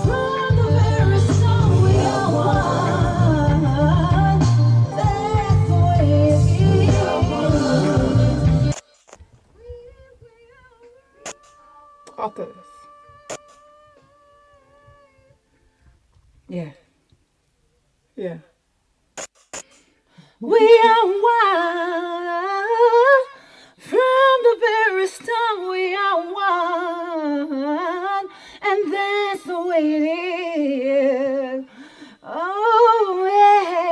From the very start, we are one. That's the way it is. After this. Yeah. Yeah. We are one. From the very start, we are one. And that's the way it is. Oh,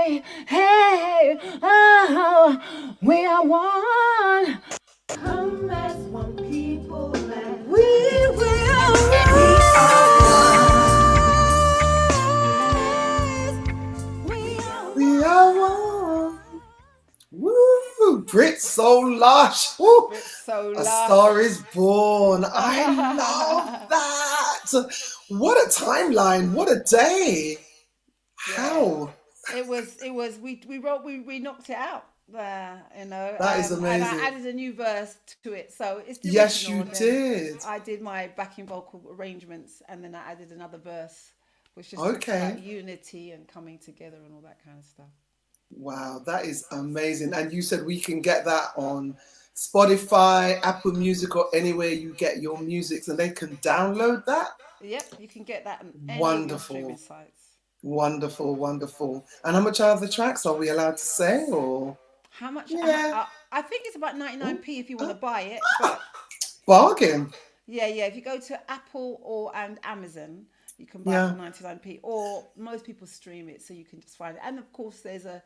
hey, hey, oh, we are one. Come as one people, and we will rise. We are one. Woo! Brit so lush. Woo! It's so A lush. Star is Born. I love that. What a timeline. What a day. How? It was we knocked it out there, That is and I amazing. added a new verse to it, so it's the Yes, original, you and then did. I did my backing vocal arrangements, and then I added another verse which just talks about Okay. unity and coming together and all that kind of stuff. Wow, that is amazing. And you said we can get that on Spotify, Apple Music, or anywhere you get your music, and they can download that. Yep, you can get that on any of your streaming Wonderful, sites. wonderful, wonderful. And how much are the tracks? Are we allowed to say? Or How much? yeah, I think it's about ooh, 99p if you want uh, to buy it, but bargain. yeah. If you go to Apple and Amazon, you can buy it for Yeah. 99p. Or most people stream it, so you can just find it. And of course, there's a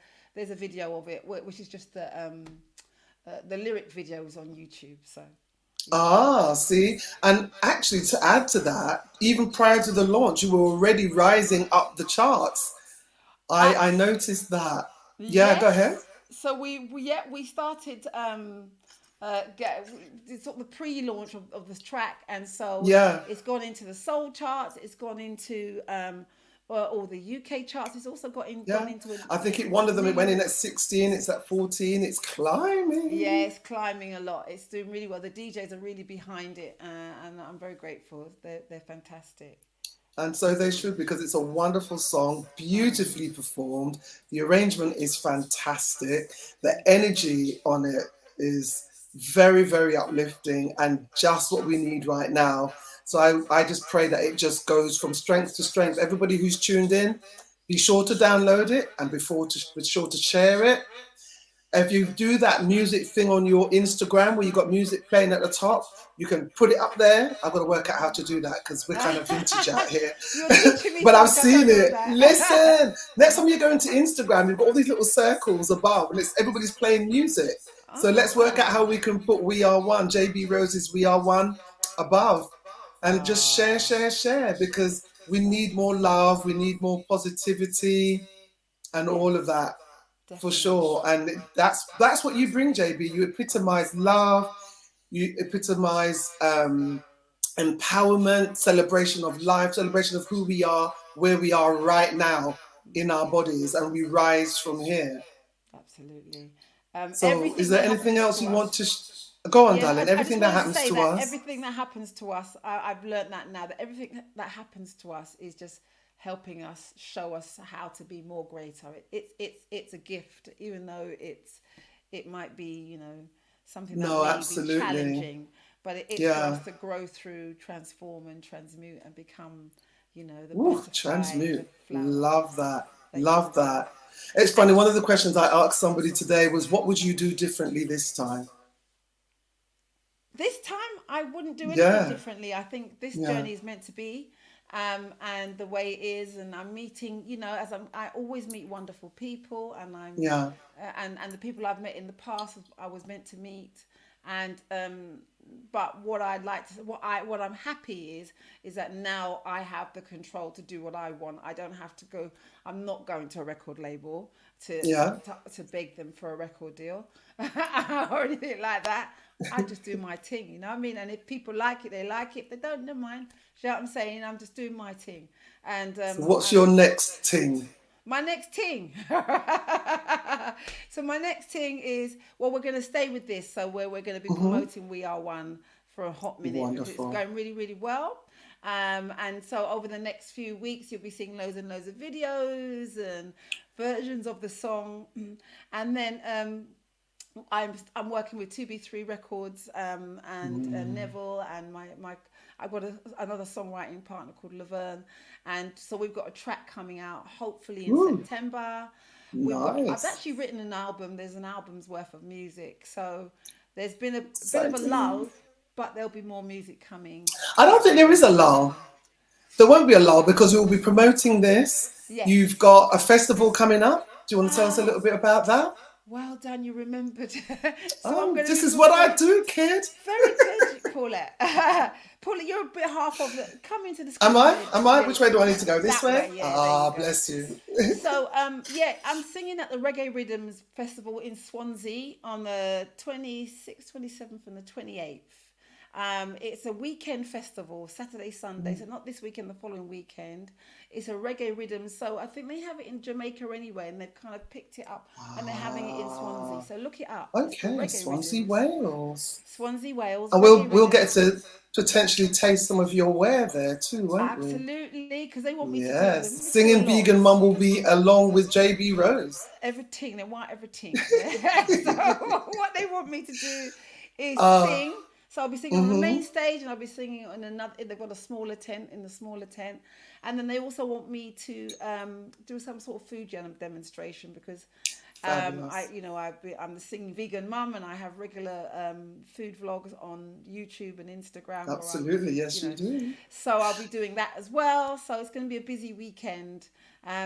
video of it, which is just the lyric videos on YouTube. So you can find Ah, that on there. see, and actually, to add to that, even prior to the launch, you were already rising up the charts. Uh, I noticed that. Yeah, go ahead. yes. So we started sort of the pre-launch of this track, and so Yeah. it's gone into the soul charts. It's gone into all the UK charts. It's also gone Yeah, into I think a one of them it went in million. at 16, it's at 14, it's Yeah, climbing. it's climbing a lot. It's doing really well. The DJs are really behind it, and I'm very grateful. They're fantastic. And so they should because it's a wonderful song, beautifully performed. The arrangement is fantastic. The energy on it is very, very uplifting and just what we need right now. So I just pray that it just goes from strength to strength. Everybody who's tuned in, be sure to download it and be sure to share it. If you do that music thing on your Instagram where you got music playing at the top, you can put it up there. I've got to work out how to do that because we're kind of vintage out here. You're teaching me But I've something. I seen don't know it. that. Listen, next time you go into Instagram, you've got all these little circles above and it's everybody's playing music. So let's work out how Ah. we can put We Are One, JB Rose's We Are One above and just share, Ah, share, share because we need more love, we need more positivity and all of yes, that for definitely. sure. And that's what you bring, JB. You epitomize love. You epitomize empowerment, celebration of life, celebration of who we are, where we are right now in our bodies, and we rise from here. Absolutely. So, is Everything there that anything happens else to you want us. to? Go on, Yeah, darling. I just Everything that wanted to happens say to that us. everything that happens to us, I've learned that now, that everything that happens to us is just helping us, show us how to be more greater. It's a gift, even though it might be, something that No, may be absolutely. challenging, but it's for us Yeah. to grow through, transform and transmute and become, the Ooh, butterfly, the transmute. flower Love that. that you want Love to be. that. It's And funny. One of the questions I asked somebody today was, "What would you do differently this time?" this time I wouldn't do anything Yeah. differently. I think this Yeah. journey is meant to be, and the way it is, and I'm meeting, I always meet wonderful people, and I'm, Yeah. and the people I've met in the past, I was meant to meet, And but what I'd like to, what I'm happy is that now I have the control to do what I want. I don't have to go. I'm not going to a record label Yeah. to beg them for a record deal or anything like that. I just do my thing, you know what I mean? And if people like it, they like it. If they don't, never mind. You know what I'm saying? I'm just doing my thing. And So what's your next thing? my next thing. So my next thing is, well, we're going to stay with this. So we're going to be promoting We Are One for a hot minute because it's Wonderful. going really, really well. And so over the next few weeks, you'll be seeing loads and loads of videos and versions of the song. And then I'm working with 2B3 Records and Neville and my I've got another songwriting partner called Laverne, and so we've got a track coming out hopefully in September. I've Nice. actually written an album. There's an album's worth of music, so there's been a bit of a Exciting. lull, but there'll be more music coming. I don't think there is a lull. There won't be a lull because we'll be promoting this. Yes. You've got a festival coming up. Do you want to tell us a little bit about that? Well done, you remembered. So I'm Oh, going to this be is what I performing. do, kid. Very good, Paulette. Paulette, you're a bit half of the. Come into the Am screen. I? Am I? Which way do I need to go? This That way? way, yeah, there Ah, you go. bless you. So, yeah, I'm singing at the Reggae Rhythms Festival in Swansea on the 26th, 27th, and the 28th. It's a weekend festival, Saturday, Sunday. So not this weekend, the following weekend. It's a reggae rhythm. So I think they have it in Jamaica anyway, and they've kind of picked it up and they're having it in Swansea. So look it up. It's the Okay, Reggae Swansea, Rhythms. Wales. Swansea, Wales. And Reggae we'll get Rhythms. to potentially taste some of your wear there too, won't we? Absolutely, because they want me to do. They Yes. want me to do a Singing lot. Vegan Mum will be along with JB Rose. Everything. They want everything. Yeah. So what they want me to do is Uh, sing. So I'll be singing on the main stage, and I'll be singing on another. They've got a smaller tent in the smaller tent, and then they also want me to do some sort of food demonstration because Fabulous. I'm the singing vegan mum, and I have regular food vlogs on YouTube and Instagram. Absolutely, yes, you do. So I'll be doing that as well. So it's going to be a busy weekend.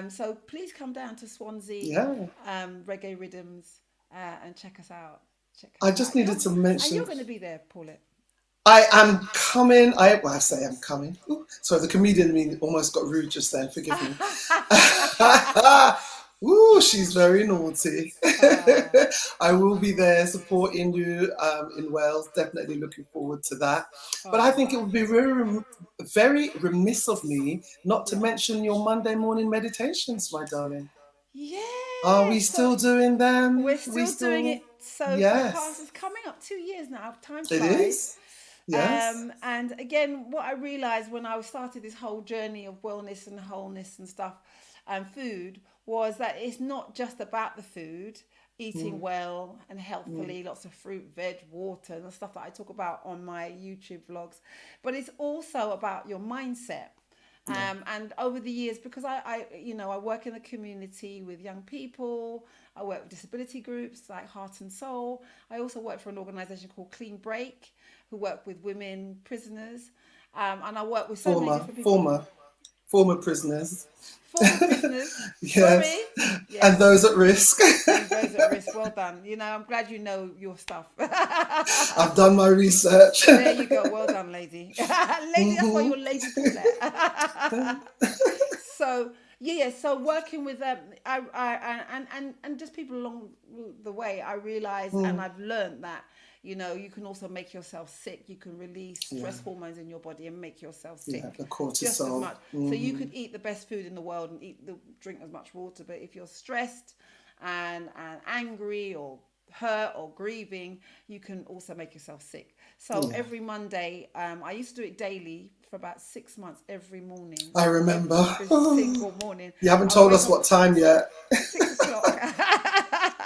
So please come down to Swansea, Yeah. Reggae Rhythms, and check us out. I just needed to And mention. you're going to be there, Paulette. I am coming. I say I'm coming. Ooh, sorry, the comedian in me almost got rude just then. Forgive me. Ooh, she's very naughty. I will be there supporting you in Wales. Definitely looking forward to that. But I think it would be very remiss of me not to mention your Monday morning meditations, my darling. Yeah. Are we So still doing them? we're still doing it. So for the past, Yes, it's coming up 2 years now. Time it flies. is. Yes. And again, what I realized when I started this whole journey of wellness and wholeness and stuff and food was that it's not just about the food, eating well and healthily, lots of fruit, veg, water, and the stuff that I talk about on my YouTube vlogs, but it's also about your mindset. And over the years, because I work in the community with young people, I work with disability groups like Heart and Soul. I also work for an organization called Clean Break, who work with women prisoners. And I work with so many different people. Former prisoners. Former prisoners. Yes. Sorry. Yes. And those at risk. And those at risk. Well done. I'm glad you know your stuff. I've done my research. There you go. Well done, lady. Lady, that's why you're Lady Paulette. So so working with them, and just people along the way, I realized and I've learned that you can also make yourself sick. You can release stress hormones in your body and make yourself sick. Yeah, the cortisol. Just as much. So you could eat the best food in the world and drink as much water, but if you're stressed and angry or hurt or grieving, you can also make yourself sick. So every Monday, I used to do it daily for about 6 months, every morning. I remember. Every single morning. You haven't told us what time yet. 6 o'clock.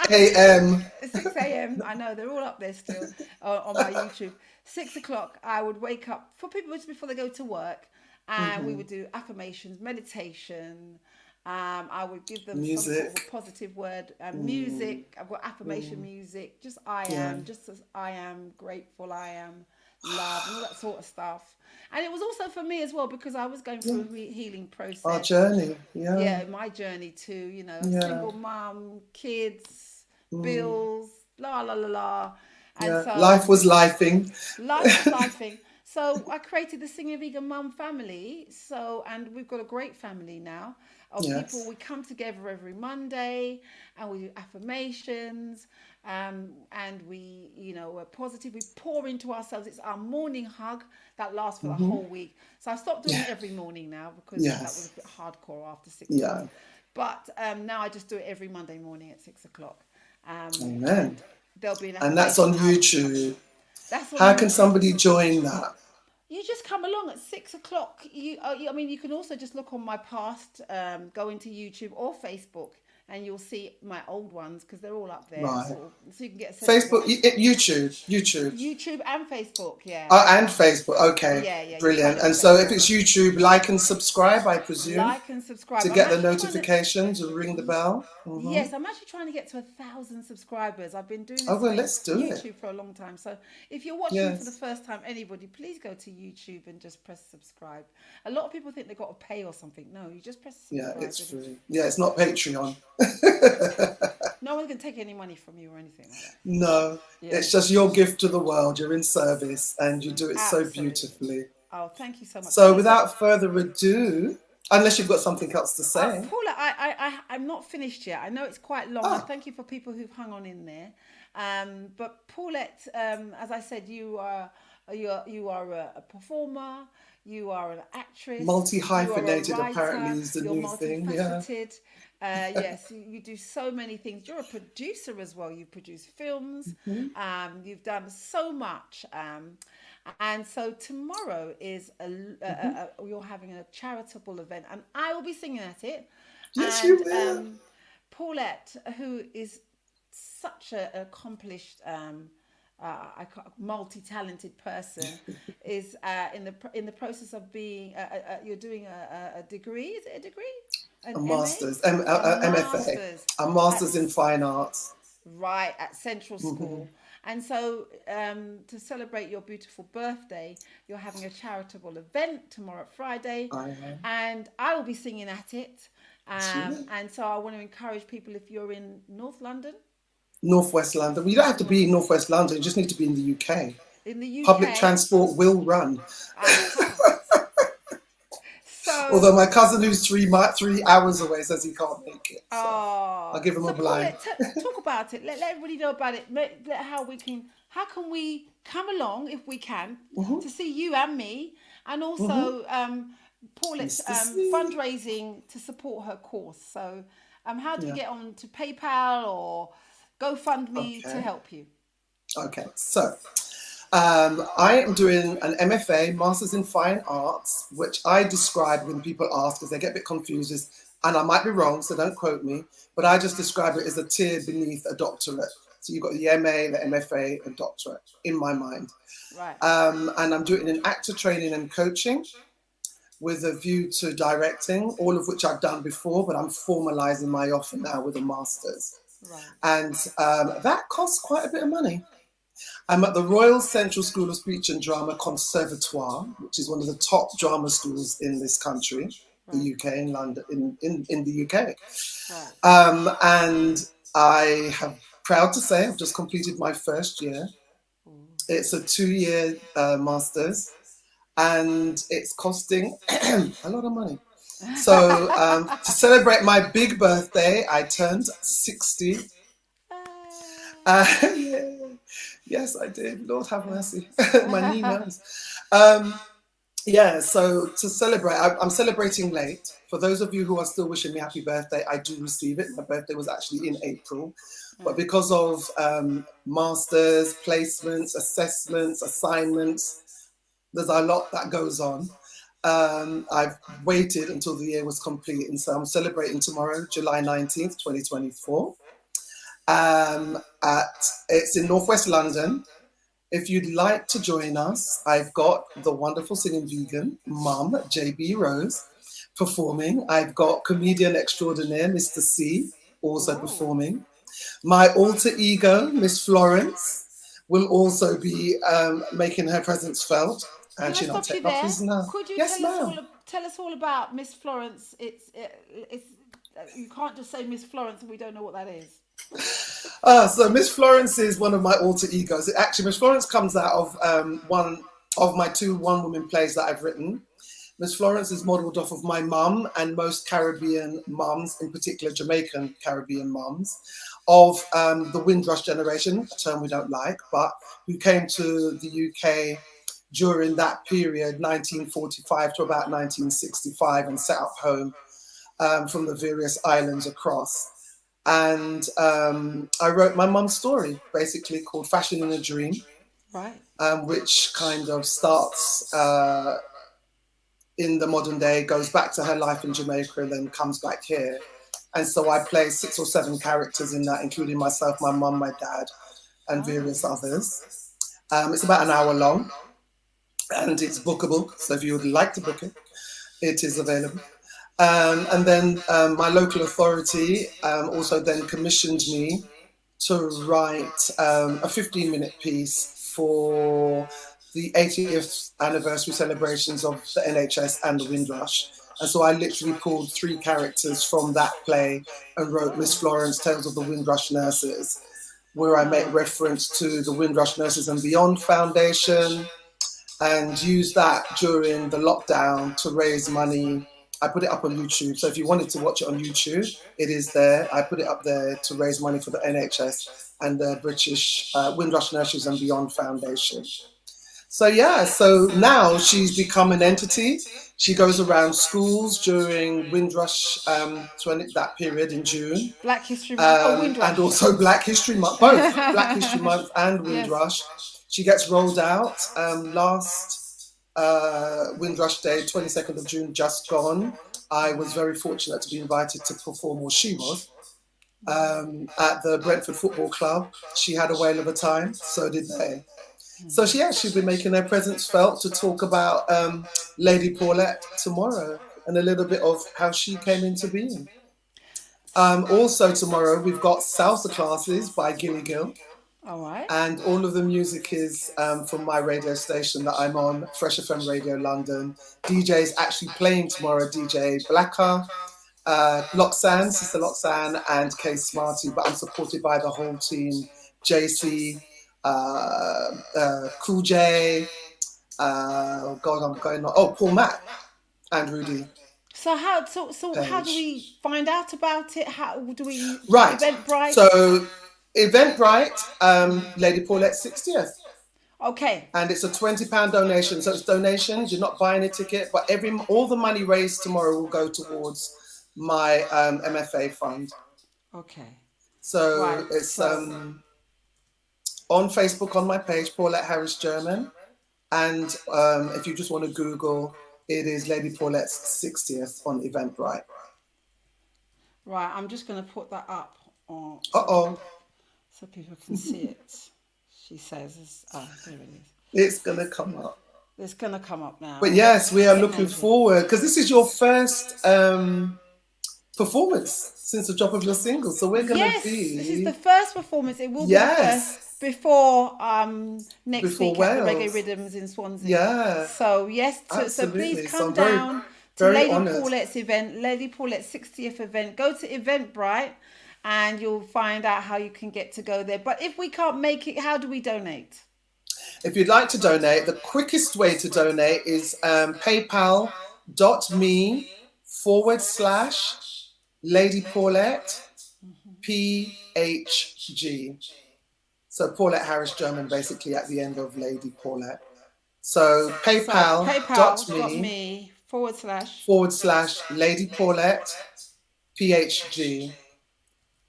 AM. 6 a.m. I know they're all up there still on my YouTube. 6 o'clock, I would wake up for people just before they go to work, and we would do affirmations, meditation. I would give them some sort of a positive word, music. I've got affirmation music. Just I am, just as I am, grateful I am, love, and all that sort of stuff. And it was also for me as well because I was going through a healing process. Our journey. Yeah. My journey too. Single mum, kids, bills, la la la la, And Yeah. so Life was lifing. life was lifing. So I created the Singing Vegan Mum family. So, and we've got a great family now of people. Yes. We come together every Monday and we do affirmations. And we, we're positive. We pour into ourselves. It's our morning hug that lasts for the Hmm. whole week. So I stopped doing it Yeah. every morning now because that was a Yes. bit hardcore after 6 o'clock. Yeah. But now I just do it every Monday morning at 6 o'clock. Amen. And there'll be an And that's affirmation on album coming. YouTube. That's on How can YouTube. somebody join that? You just come along at 6 o'clock. I mean, you can also just look on my past, go into YouTube or Facebook, and you'll see my old ones because they're all up there. Right. So you can get a sense of Facebook, what YouTube. YouTube and Facebook. Yeah, Oh, and Facebook. Okay, yeah. You kind brilliant. of And so take if over. it's YouTube, like and subscribe, I presume, Like and subscribe. to I'm get the actually trying to. notifications or ring the bell. Hmm. Yes, I'm actually trying to get to 1,000 subscribers. I've been doing Oh, this well, let's do it. YouTube for a long time. So if you're watching for the Yes. first time, anybody, please go to YouTube and just press subscribe. A lot of people think they've got to pay or something. No, you just press Yeah, subscribe. it's free. Yeah, it's not Patreon. No one's going to take any money from you or anything like that. No, Yeah, it's just your gift to the world. You're in service and you do it so absolutely. beautifully. Oh, thank you so much. So Listen, without further ado, unless you've got something else to say. Paula, I'm not finished yet. I know it's quite long. And Ah, thank you for people who've hung on in there. But Paulette, as I said, you are a performer. You are an actress. You are a multi-hyphenated writer. apparently is the You're new thing. Yeah. multifaceted. Yes, you do so many things. You're a producer as well. You produce films. Mhm. You've done so much. And so tomorrow is Mhm. you're having a charitable event, and I will be singing at it. Yes, you And will. Paulette, who is such an accomplished, multi-talented person, is in the process of being. You're doing a degree. Is it a degree? A An MA? master's, A MFA, master's a at master's in fine arts. right at Central Hmm. School. And so, to celebrate your beautiful birthday, you're having a charitable event tomorrow, Friday, I know. and I will be singing at it. Yes, you will. And so, I want to encourage people if you're in North London, Northwest London. Well, you don't have to be in Northwest London. You just need to be in the UK. in the Public UK. transport will run. Aha. So, Although my cousin, who's 3 hours away, says he can't make it. So I'll oh, give him so a blind. Paulette, talk about it. Let everybody know about it. How can we come along if we can Hmm. to see you and me, and Hmm. also Paulette's Mr. C. fundraising to support her course. So, how do we Yeah. get on to PayPal or GoFundMe to Okay. help you? Okay. So I am doing an MFA, Masters in Fine Arts, which I describe when people ask because they get a bit confused. And I might be wrong, so don't quote me, but I just describe it as a tier beneath a doctorate. So you've got the MA, the MFA, and doctorate in my mind. Right, And I'm doing an actor training and coaching with a view to directing, all of which I've done before, but I'm formalizing my offer now with a master's. right. And that costs quite a bit of money. I'm at the Royal Central School of Speech and Drama Conservatoire, which is one of the top drama schools in this country, the Right, UK, in London, in the UK. right. And I have proud to say I've just completed my first year. Ooh. It's a 2-year master's, and it's costing a lot of money. So to celebrate my big birthday, I turned 60. Yeah. Yes, I did. Lord have mercy. My knee knows. Yeah, so to celebrate, I'm celebrating late. For those of you who are still wishing me happy birthday, I do receive it. My birthday was actually in April. But because of masters, placements, assessments, assignments, there's a lot that goes on. I've waited until the year was complete. And so I'm celebrating tomorrow, July 19th, 2024. It's in Northwest London. If you'd like to join us, I've got the wonderful singing vegan mum, JB Rose, performing. I've got comedian extraordinaire, Mr. C, also Ooh. performing. My alter ego, Miss Florence, will also be making her presence felt. Can And I she'll stop you take there? office now. Could you Yes, ma'am. tell us all about Miss Florence? It's you can't just say Miss Florence and we don't know what that is. So Miss Florence is one of my alter egos. Actually, Miss Florence comes out of one of my two one-woman plays that I've written. Miss Florence is modelled off of my mum and most Caribbean mums, in particular Jamaican Caribbean mums, of the Windrush generation, a term we don't like, but who came to the UK during that period, 1945 to about 1965, and set up home from the various islands across. And I wrote my mum's story, basically called Fashion in a Dream, Right. which kind of starts in the modern day, goes back to her life in Jamaica, and then comes back here. And so I play 6 or 7 characters in that, including myself, my mum, my dad, and various others. It's about an hour long, and it's bookable. So if you would like to book it, it is available. And then my local authority also then commissioned me to write a 15-minute piece for the 80th anniversary celebrations of the NHS and the Windrush. And so I literally pulled 3 characters from that play and wrote Miss Florence, Tales of the Windrush Nurses, where I make reference to the Windrush Nurses and Beyond Foundation, and used that during the lockdown to raise money. I put it up on YouTube. So if you wanted to watch it on YouTube, it is there. I put it up there to raise money for the NHS and the British Windrush Nurses and Beyond Foundation. So yeah, so now she's become an entity. She goes around schools during Windrush, that period in June. Black History Month, Windrush. And also Black History Month, both Black History Month and Windrush. Yes. She gets rolled out last Windrush Day, 22nd of June, just gone. I was very fortunate to be invited to perform, or she was, at the Brentford Football Club. She had a whale of a time, so did they. So she'll be making her presence felt to talk about Lady Paulette tomorrow and a little bit of how she came into being. Also tomorrow we've got salsa classes by Gilly Gill. All right. And all of the music is from my radio station that I'm on, Fresh FM Radio London. DJ's actually playing tomorrow, DJ Blacker, Loxanne, Sister Loxanne, and Kay Smarty, but I'm supported by the whole team, JC, Cool J, Paul Mac, and Rudy. So how do we find out about it? How do we Eventbrite? So Eventbrite, Lady Paulette's 60th. Okay. And it's a £20 donation. So it's donations. You're not buying a ticket, but all the money raised tomorrow will go towards my MFA fund. Okay. So it's on Facebook on my page, Paulette Harris German. And if you just want to Google, it is Lady Paulette's 60th on Eventbrite. Right, I'm just going to put that up on so people can see it. She says, there it is. It's going to come up. It's going to come up now. But yes, we are looking forward, because this is your first performance since the drop of your single. So we're going to be... this is the first performance. It will be the first before next week Wales. At the Reggae Rhythms in Swansea. Yeah. So yes, so please come down to Lady Paulette's event, Lady Paulette's 60th event. Go to Eventbrite and you'll find out how you can get to go there. But if we can't make it, how do we donate? If you'd like to donate, the quickest way to donate is paypal.me/Lady Paulette PHG. So Paulette Harris German, basically at the end of Lady Paulette. So paypal.me//Lady Paulette PHG.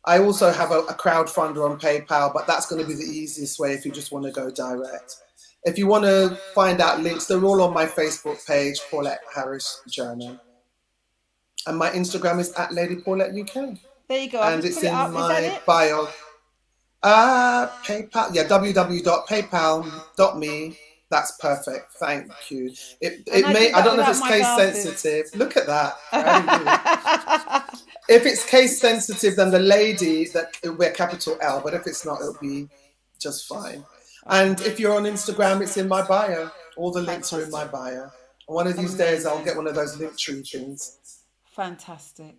I also have a crowdfunder on PayPal, but that's going to be the easiest way if you just want to go direct. If you want to find out links, they're all on my Facebook page, Paulette Harris German. And my Instagram is at Lady Paulette UK. There you go. And it's in my bio. PayPal, www.paypal.me. That's perfect. Thank you. I don't know if it's case sensitive. Look at that. If it's case sensitive, then the lady that wear capital L, but if it's not, it'll be just fine. And if you're on Instagram, it's in my bio. All the links are in my bio. And one of these days, I'll get one of those link tree things. Fantastic.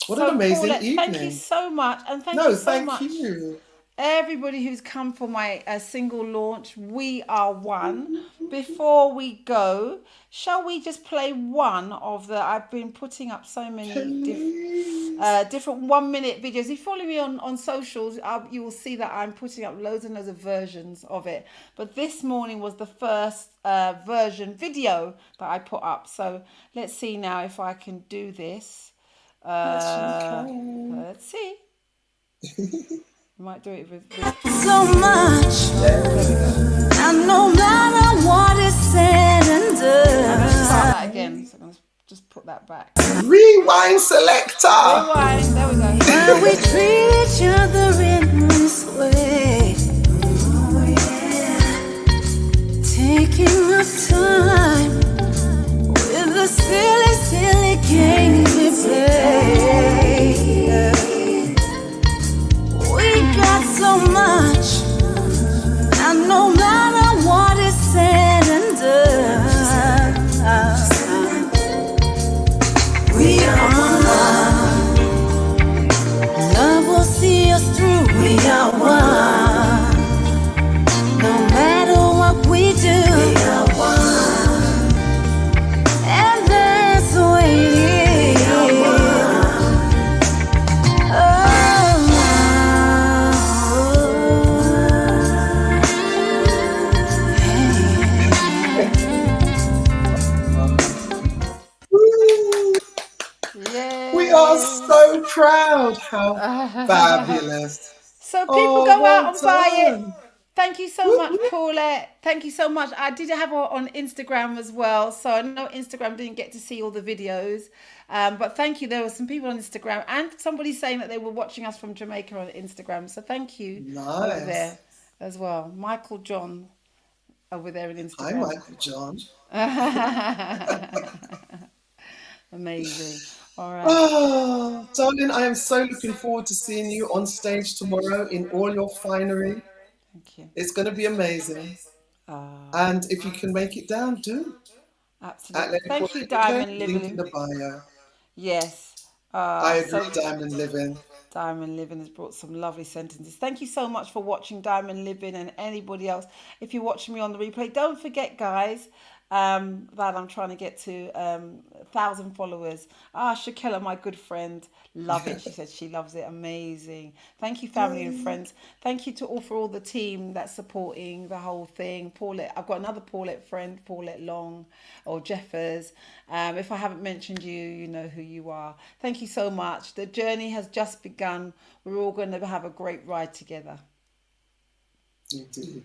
What an So, amazing Paulette, thank you evening. so much, and thank you No, so thank much you. everybody who's come for my single launch. We are one. Before we go, shall we just play one of the? I've been putting up so many Please. different 1 minute videos. If you follow me on socials, you will see that I'm putting up loads and loads of versions of it. But this morning was the first version video that I put up. So let's see now if I can do this. Yes, you can. Let's see. I might do it with So much, there we go. and no matter what is said and I'm going to start done, that again. So I'm going to just put that back. Rewind selector. Rewind. There we go. when we treat each other in this way, oh yeah, taking up time with the silly, silly games we play. We got so much, and no matter what is said and done, we are one. Love will see us through. We are one. No matter what we do, we are one. And that's the way it is. We are one. We are Yay. so proud. How fabulous. So people Oh, go well out and buy it. done. Thank you so Whoop, much, whoop. Paulette. Thank you so much. I did have her on Instagram as well. So I know Instagram didn't get to see all the videos. But thank you. There were some people on Instagram and somebody saying that they were watching us from Jamaica on Instagram. So thank you over Nice. there as well. Michael John over there on Hi, Instagram. Michael John. Amazing. All right. Oh, darling, I am so looking forward to seeing you on stage tomorrow in all your finery. Thank you. It's going to be amazing. Uh, And if you can make it down, do. At absolutely. Lady Thank you, Paulette UK, Diamond link in Living. the bio. Yes. I So agree, Diamond Living. Diamond Living has brought some lovely sentences. Thank you so much for watching Diamond Living and anybody else. If you're watching me on the replay, don't forget, guys, that I'm trying to get to 1,000 followers. Shakila, my good friend, love it. She said she loves it. Amazing. Thank you, family and friends. Thank you to all the team that's supporting the whole thing. Paulette, I've got another Paulette friend, Paulette Long or Jeffers. If I haven't mentioned you, you know who you are. Thank you so much. The journey has just begun. We're all going to have a great ride together. Indeed.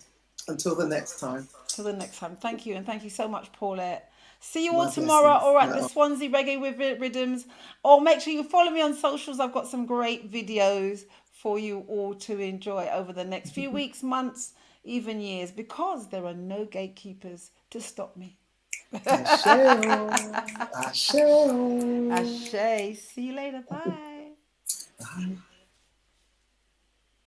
Until the next time. Till the next time. Thank you. And thank you so much, Paulette. See you all My tomorrow. blessings. All right, My the Swansea Reggae with Rhythms. Or make sure you follow me on socials. I've got some great videos for you all to enjoy over the next few weeks, months, even years, because there are no gatekeepers to stop me. Ashe. Ashe. Ashe. See you later. Bye. Bye.